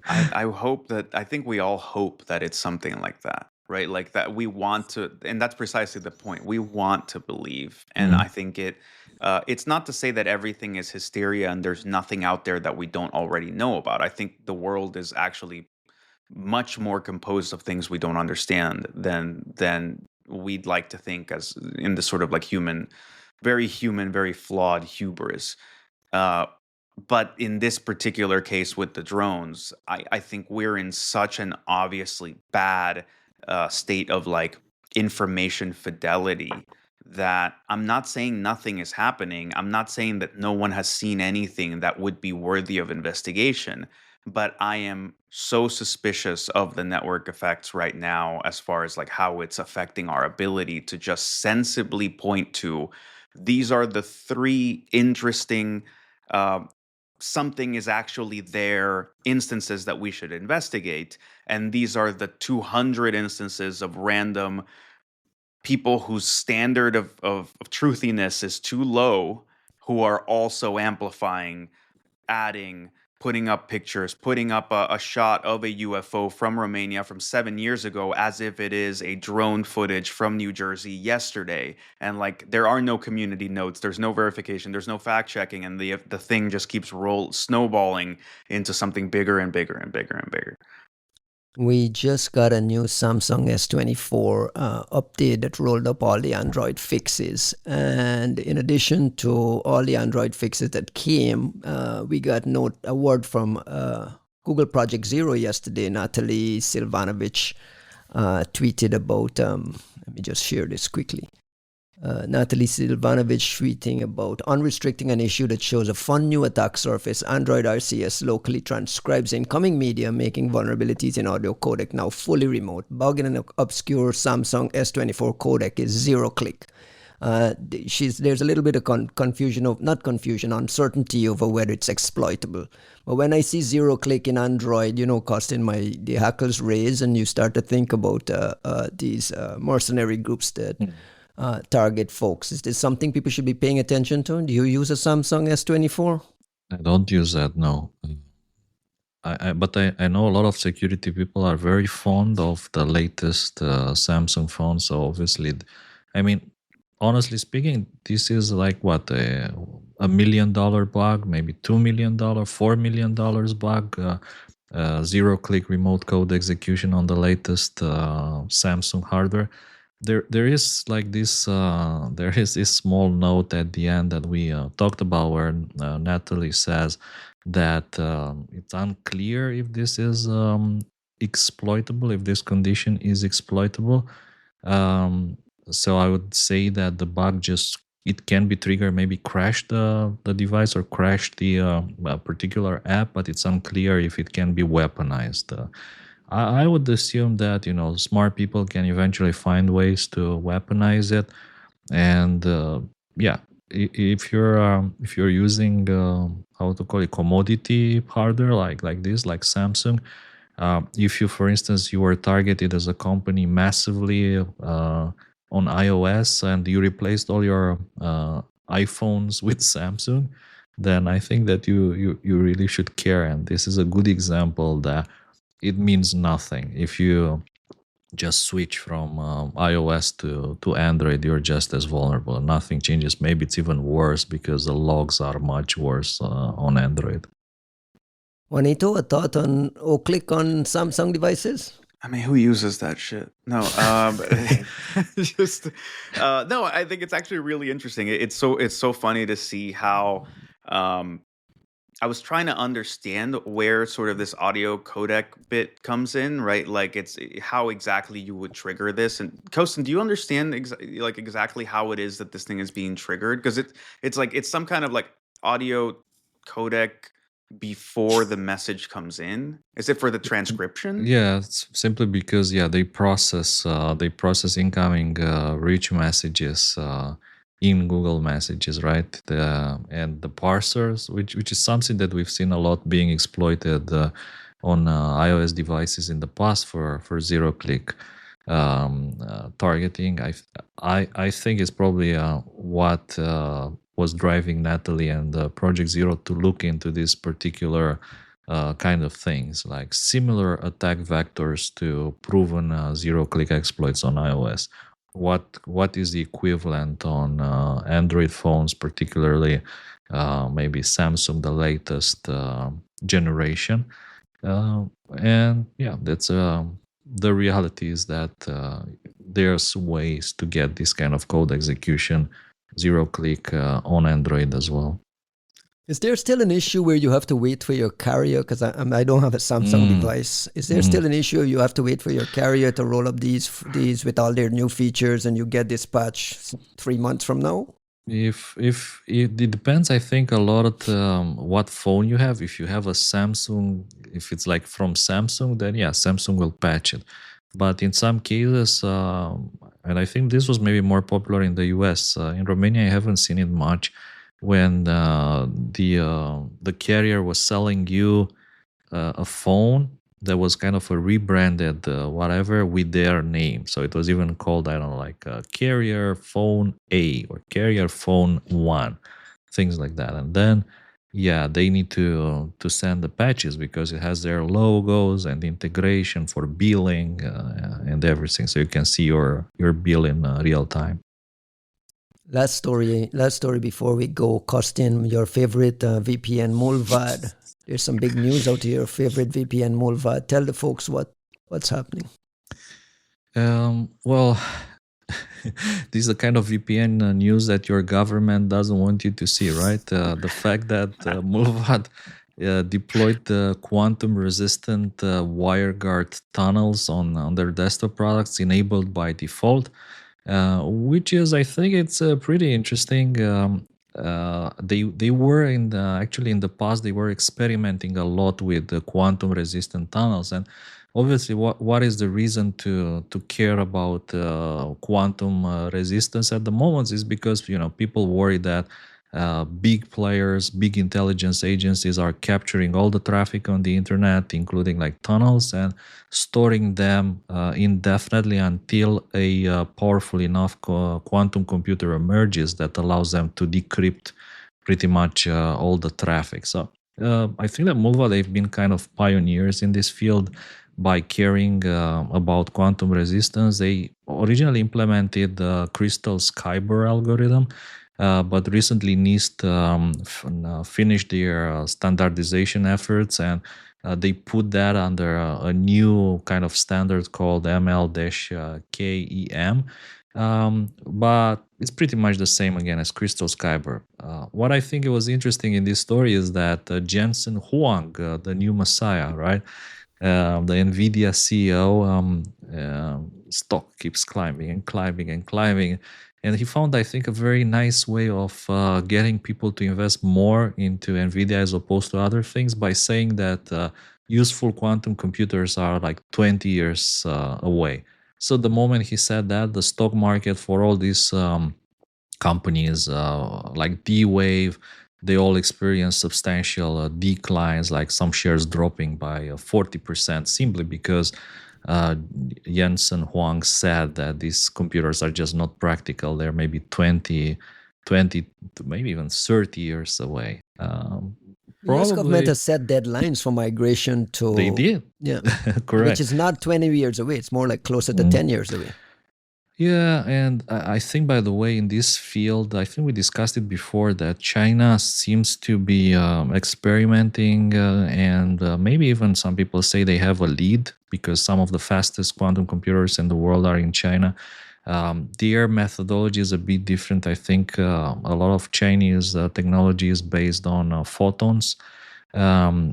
I think we all hope that it's something like that, right? Like that we want to, and that's precisely the point. We want to believe, and I think it's not to say that everything is hysteria and there's nothing out there that we don't already know about. I think the world is actually much more composed of things we don't understand than we'd like to think, as in the sort of like human, very flawed hubris. But in this particular case with the drones, I think we're in such an obviously bad state of like information fidelity that I'm not saying nothing is happening. I'm not saying that no one has seen anything that would be worthy of investigation. But I am so suspicious of the network effects right now as far as like how it's affecting our ability to just sensibly point to these are the three interesting something is actually there instances that we should investigate, and these are the 200 instances of random people whose standard of truthiness is too low, who are also amplifying, adding, putting up pictures, putting up a shot of a UFO from Romania from 7 years ago as if it is a drone footage from New Jersey yesterday. And like, there are no community notes, there's no verification, there's no fact checking, and the thing just keeps snowballing into something bigger and bigger and bigger and bigger. We just got a new Samsung S24 update that rolled up all the Android fixes. And in addition to all the Android fixes that came, we got a word from Google Project Zero yesterday. Natalie Silvanovich tweeted about, let me just share this quickly. Natalie Silvanovich tweeting about unrestricting an issue that shows a fun new attack surface. Android RCS locally transcribes incoming media, making vulnerabilities in audio codec now fully remote. Bug in an obscure Samsung S24 codec is 0-click. There's a little bit of uncertainty over whether it's exploitable. But when I see 0-click in Android, Costin, the hackles raise, and you start to think about these mercenary groups that target folks. Is this something people should be paying attention to? Do you use a Samsung S24? I don't use that, no. But I know a lot of security people are very fond of the latest Samsung phone. So obviously, I mean, honestly speaking, this is like what, $1 million bug, maybe $2 million, $4 million bug, 0-click remote code execution on the latest Samsung hardware. There is like this there is this small note at the end that we talked about where Natalie says that it's unclear if this is exploitable, if this condition is exploitable. So I would say that the bug it can be triggered, maybe crash the device or crash the particular app, but it's unclear if it can be weaponized. I would assume that smart people can eventually find ways to weaponize it, and yeah, if you're using how to call it, commodity hardware like this, like Samsung. If you, for instance, you were targeted as a company massively on iOS and you replaced all your iPhones with Samsung, then I think that you really should care. And this is a good example that it means nothing. If you just switch from iOS to Android, you're just as vulnerable. Nothing changes. Maybe it's even worse because the logs are much worse on Android. Juanito, a thought on click on Samsung devices? I mean, who uses that shit? No, just no. I think it's actually really interesting. It's so funny to see how I was trying to understand where sort of this audio codec bit comes in, right? Like it's how exactly you would trigger this. And Kosten, do you understand exactly how it is that this thing is being triggered? Because it's like it's some kind of like audio codec before the message comes in. Is it for the transcription? Yeah, it's simply because they process incoming rich messages in Google Messages, right? And the parsers, which is something that we've seen a lot being exploited on iOS devices in the past for zero-click targeting. I think it's probably what was driving Natalie and Project Zero to look into this particular kind of things, like similar attack vectors to proven zero-click exploits on iOS. What is the equivalent on Android phones, particularly maybe Samsung, the latest generation? And yeah, that's the reality is that there's ways to get this kind of code execution zero-click on Android as well. Is there still an issue where you have to wait for your carrier? Because I don't have a Samsung device. Is there still an issue you have to wait for your carrier to roll up these with all their new features and you get this patch 3 months from now? If it depends, I think a lot what phone you have. If you have a Samsung, if it's like from Samsung, then yeah, Samsung will patch it. But in some cases, and I think this was maybe more popular in the US. In Romania, I haven't seen it much. When the carrier was selling you a phone that was kind of a rebranded whatever with their name, so it was even called, I don't know, like Carrier Phone A or Carrier Phone 1, things like that. And then they need to send the patches because it has their logos and integration for billing and everything, so you can see your bill in real time. Last story before we go. Kostin, your favorite VPN Mulvad. There's some big news out here. Favorite VPN Mulvad. Tell the folks what's happening. Well, this is the kind of VPN news that your government doesn't want you to see, right? The fact that Mulvad deployed the quantum-resistant WireGuard tunnels on their desktop products enabled by default. Which is, I think, it's pretty interesting. They were actually in the past they were experimenting a lot with the quantum resistant tunnels, and obviously, what is the reason to care about quantum resistance at the moment is because people worry that big players, big intelligence agencies are capturing all the traffic on the internet, including like tunnels, and storing them indefinitely until a powerful enough quantum computer emerges that allows them to decrypt pretty much all the traffic. So I think that Mulva, they've been kind of pioneers in this field by caring about quantum resistance. They originally implemented the Crystal Skyber algorithm, but recently NIST finished their standardization efforts, and they put that under a new kind of standard called ML-KEM. But it's pretty much the same again as Crystal Skyber. What I think was interesting in this story is that Jensen Huang, the new messiah, right? The NVIDIA CEO, stock keeps climbing and climbing and climbing. And he found, I think, a very nice way of getting people to invest more into NVIDIA as opposed to other things by saying that useful quantum computers are like 20 years away. So the moment he said that, the stock market for all these companies like D-Wave, they all experience substantial declines, like some shares dropping by 40% simply because Jensen Huang said that these computers are just not practical. They're maybe 20, maybe even 30 years away. U.S. government Probably has set deadlines for migration to... they did. Yeah, Correct. which is not 20 years away. It's more like closer to 10 years away. Yeah, and I think, by the way, in this field, I think we discussed it before that China seems to be experimenting, and maybe even some people say they have a lead because some of the fastest quantum computers in the world are in China. Their methodology is a bit different. I think a lot of Chinese technology is based on photons. Using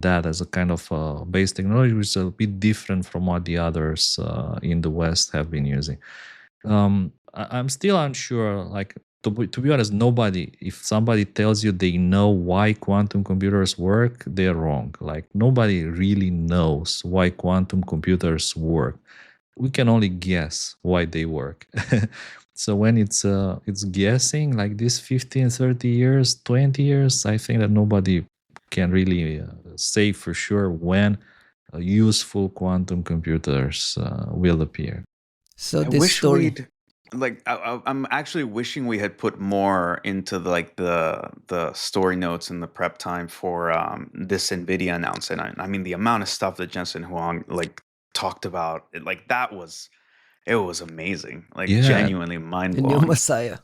that as a kind of base technology, which is a bit different from what the others in the West have been using. I'm still unsure. Like to be honest, if somebody tells you they know why quantum computers work, they're wrong. Like nobody really knows why quantum computers work. We can only guess why they work. So when it's guessing like this 15, 30 years, 20 years, I think that nobody can really say for sure when useful quantum computers will appear. So I this wish story... we'd I'm actually wishing we had put more into the story notes and the prep time for this NVIDIA announcement. I mean, the amount of stuff that Jensen Huang talked about, it was amazing, genuinely The mind new blowing. Messiah.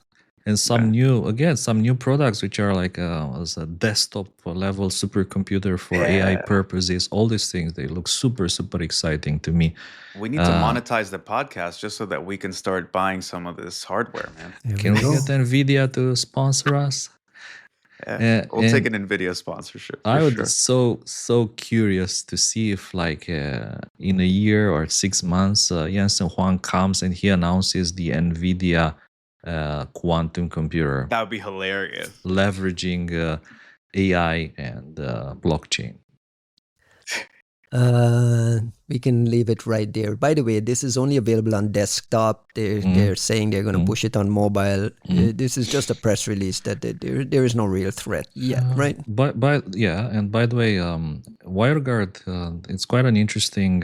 And some new products which are like as a desktop level supercomputer for AI purposes. All these things, they look super, super exciting to me. We need to monetize the podcast just so that we can start buying some of this hardware, man. Can we get NVIDIA to sponsor us? We'll take an NVIDIA sponsorship. I would sure. so curious to see if in a year or 6 months, Jensen Huang comes and he announces the NVIDIA quantum computer. That would be hilarious. Leveraging AI and blockchain. We can leave it right there. By the way, this is only available on desktop. They're saying they're going to push it on mobile. This is just a press release that there is no real threat yet, right? And by the way, WireGuard, it's quite an interesting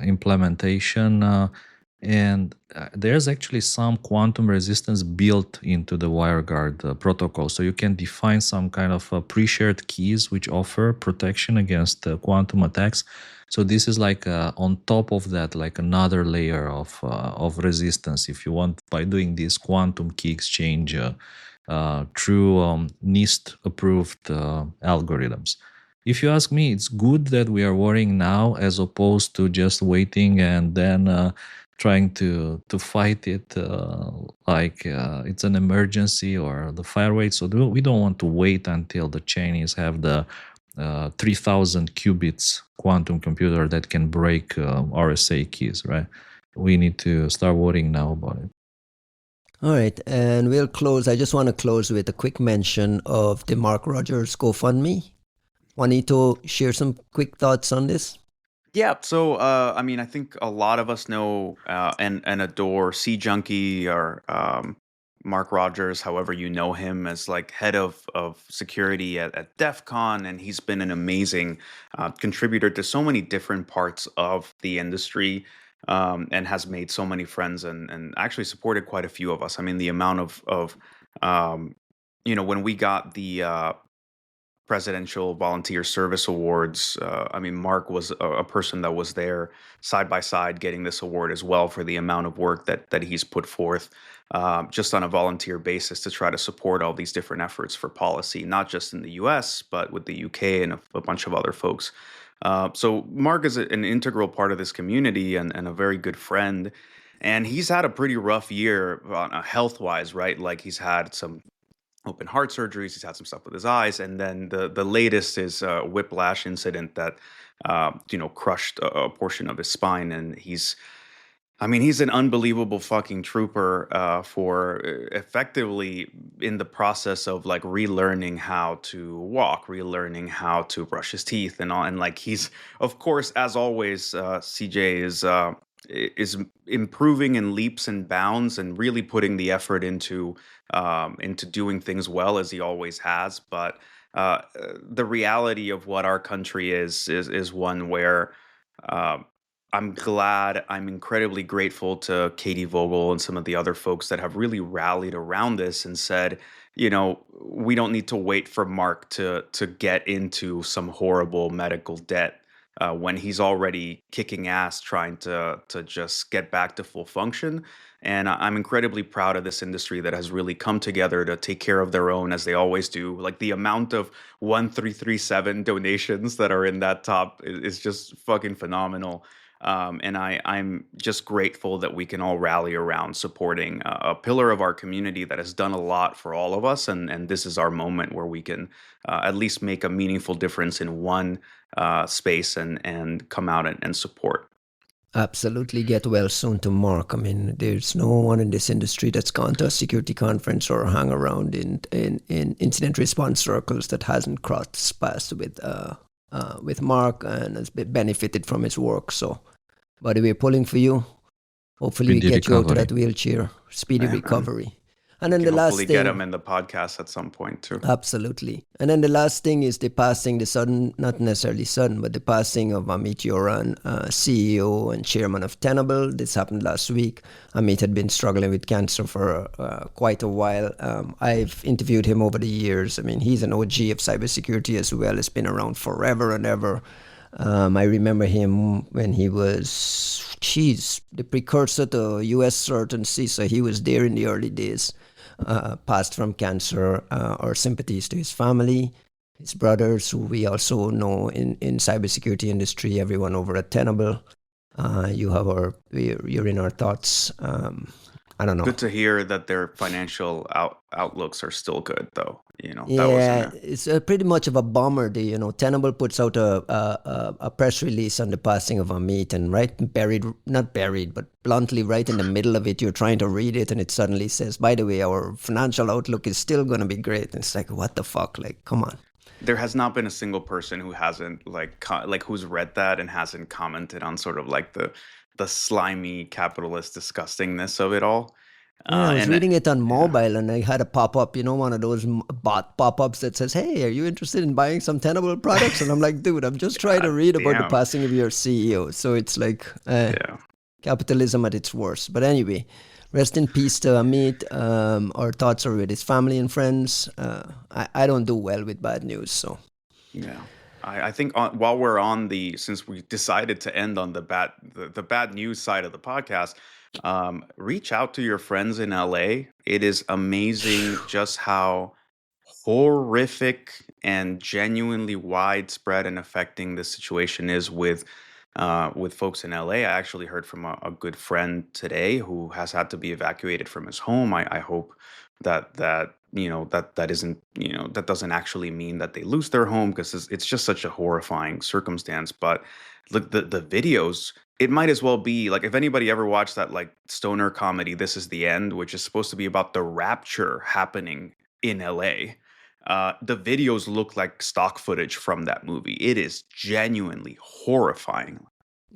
implementation. And there's actually some quantum resistance built into the WireGuard protocol. So you can define some kind of pre-shared keys which offer protection against quantum attacks. So this is on top of that, like another layer of resistance, if you want, by doing this quantum key exchange through NIST-approved algorithms. If you ask me, it's good that we are worrying now as opposed to just waiting and then trying to fight it it's an emergency or the fire rate. So we don't want to wait until the Chinese have the 3,000 qubits quantum computer that can break RSA keys, right? We need to start worrying now about it. All right, and we'll close. I just want to close with a quick mention of the Mark Rogers GoFundMe. Juanito, share some quick thoughts on this? Yeah, so I mean, I think a lot of us know and adore Sea Junkie or Mark Rogers, however you know him, as head of security at DEF CON, and he's been an amazing contributor to so many different parts of the industry, and has made so many friends and actually supported quite a few of us. I mean, the amount of when we got the Presidential Volunteer Service Awards, I mean, Mark was a person that was there side by side getting this award as well for the amount of work that he's put forth just on a volunteer basis to try to support all these different efforts for policy, not just in the US, but with the UK and a bunch of other folks. So Mark is an integral part of this community and a very good friend. And he's had a pretty rough year health-wise, right? Like he's had some open heart surgeries, he's had some stuff with his eyes, and then the latest is a whiplash incident that crushed a portion of his spine, and he's I mean, he's an unbelievable fucking trooper for effectively in the process of like relearning how to walk, relearning how to brush his teeth and all. And like he's, of course, as always, CJ is improving in leaps and bounds and really putting the effort into doing things well as he always has. But the reality of what our country is one where. Uh, I'm incredibly grateful to Katie Vogel and some of the other folks that have really rallied around this and said, you know, we don't need to wait for Mark to get into some horrible medical debt when he's already kicking ass trying to just get back to full function. And I'm incredibly proud of this industry that has really come together to take care of their own as they always do. Like the amount of 1337 donations that are in that top is just fucking phenomenal. And I'm just grateful that we can all rally around supporting a pillar of our community that has done a lot for all of us. And this is our moment where we can at least make a meaningful difference in one space and come out and support. Absolutely. Get well soon to Mark. I mean, there's no one in this industry that's gone to a security conference or hang around in incident response circles that hasn't crossed paths with Mark and has benefited from his work. So, buddy, we're pulling for you. Hopefully, we get you out of that wheelchair. Speedy recovery. And then the last hopefully thing, get him in the podcast at some point too. Absolutely. And then the last thing is the passing, the sudden, not necessarily sudden, but the passing of Amit Yoran, CEO and chairman of Tenable. This happened last week. Amit had been struggling with cancer for quite a while. I've interviewed him over the years. I mean, he's an OG of cybersecurity as well. It's been around forever and ever. I remember him when he was, the precursor to US CERT and CISA. He was there in the early days. Passed from cancer. Our sympathies to his family, his brothers, who we also know in cybersecurity industry, everyone over at Tenable. You're in our thoughts. I don't know. Good to hear that their financial outlooks are still good, though. You know, yeah, it's pretty much of a bummer. Tenable puts out a press release on the passing of Amit, and not buried, but bluntly, right in the middle of it, you're trying to read it, and it suddenly says, "By the way, our financial outlook is still going to be great." And it's like, what the fuck? Like, come on. There has not been a single person who hasn't who's read that and hasn't commented on sort of like the slimy capitalist disgustingness of it all. Yeah, I was reading it on mobile, and I had a pop-up, one of those bot pop-ups that says, "Hey, are you interested in buying some Tenable products?" And I'm like, dude, I'm just trying to read about the passing of your CEO. So it's like capitalism at its worst. But anyway, rest in peace to Amit. Our thoughts are with his family and friends. I don't do well with bad news, so. Yeah. I think while we're on since we decided to end on the bad news side of the podcast, reach out to your friends in LA. It is amazing just how horrific and genuinely widespread and affecting the situation is with folks in LA. I actually heard from a good friend today who has had to be evacuated from his home. I hope that isn't, that doesn't actually mean that they lose their home, because it's just such a horrifying circumstance. But look, the videos, it might as well be like, if anybody ever watched that like stoner comedy, This Is the End, which is supposed to be about the rapture happening in LA. The videos look like stock footage from that movie. It is genuinely horrifying.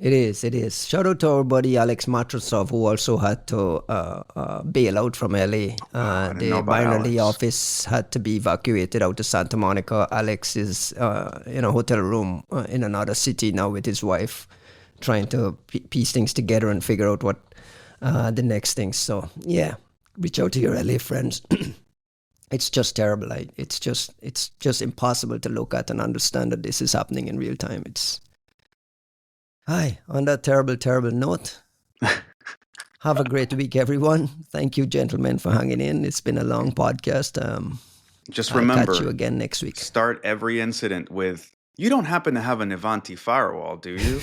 It is. Shout out to our buddy Alex Matrosov, who also had to bail out from LA. The binary office had to be evacuated out to Santa Monica. Alex is in a hotel room in another city now with his wife, trying to piece things together and figure out what the next thing. So yeah, reach out to your LA friends. It's just terrible. It's just impossible to look at and understand that this is happening in real time. On that terrible, terrible note, have a great week, everyone. Thank you, gentlemen, for hanging in. It's been a long podcast. Just remember, I'll catch you again next week. Start every incident with, "You don't happen to have an Ivanti firewall, do you?"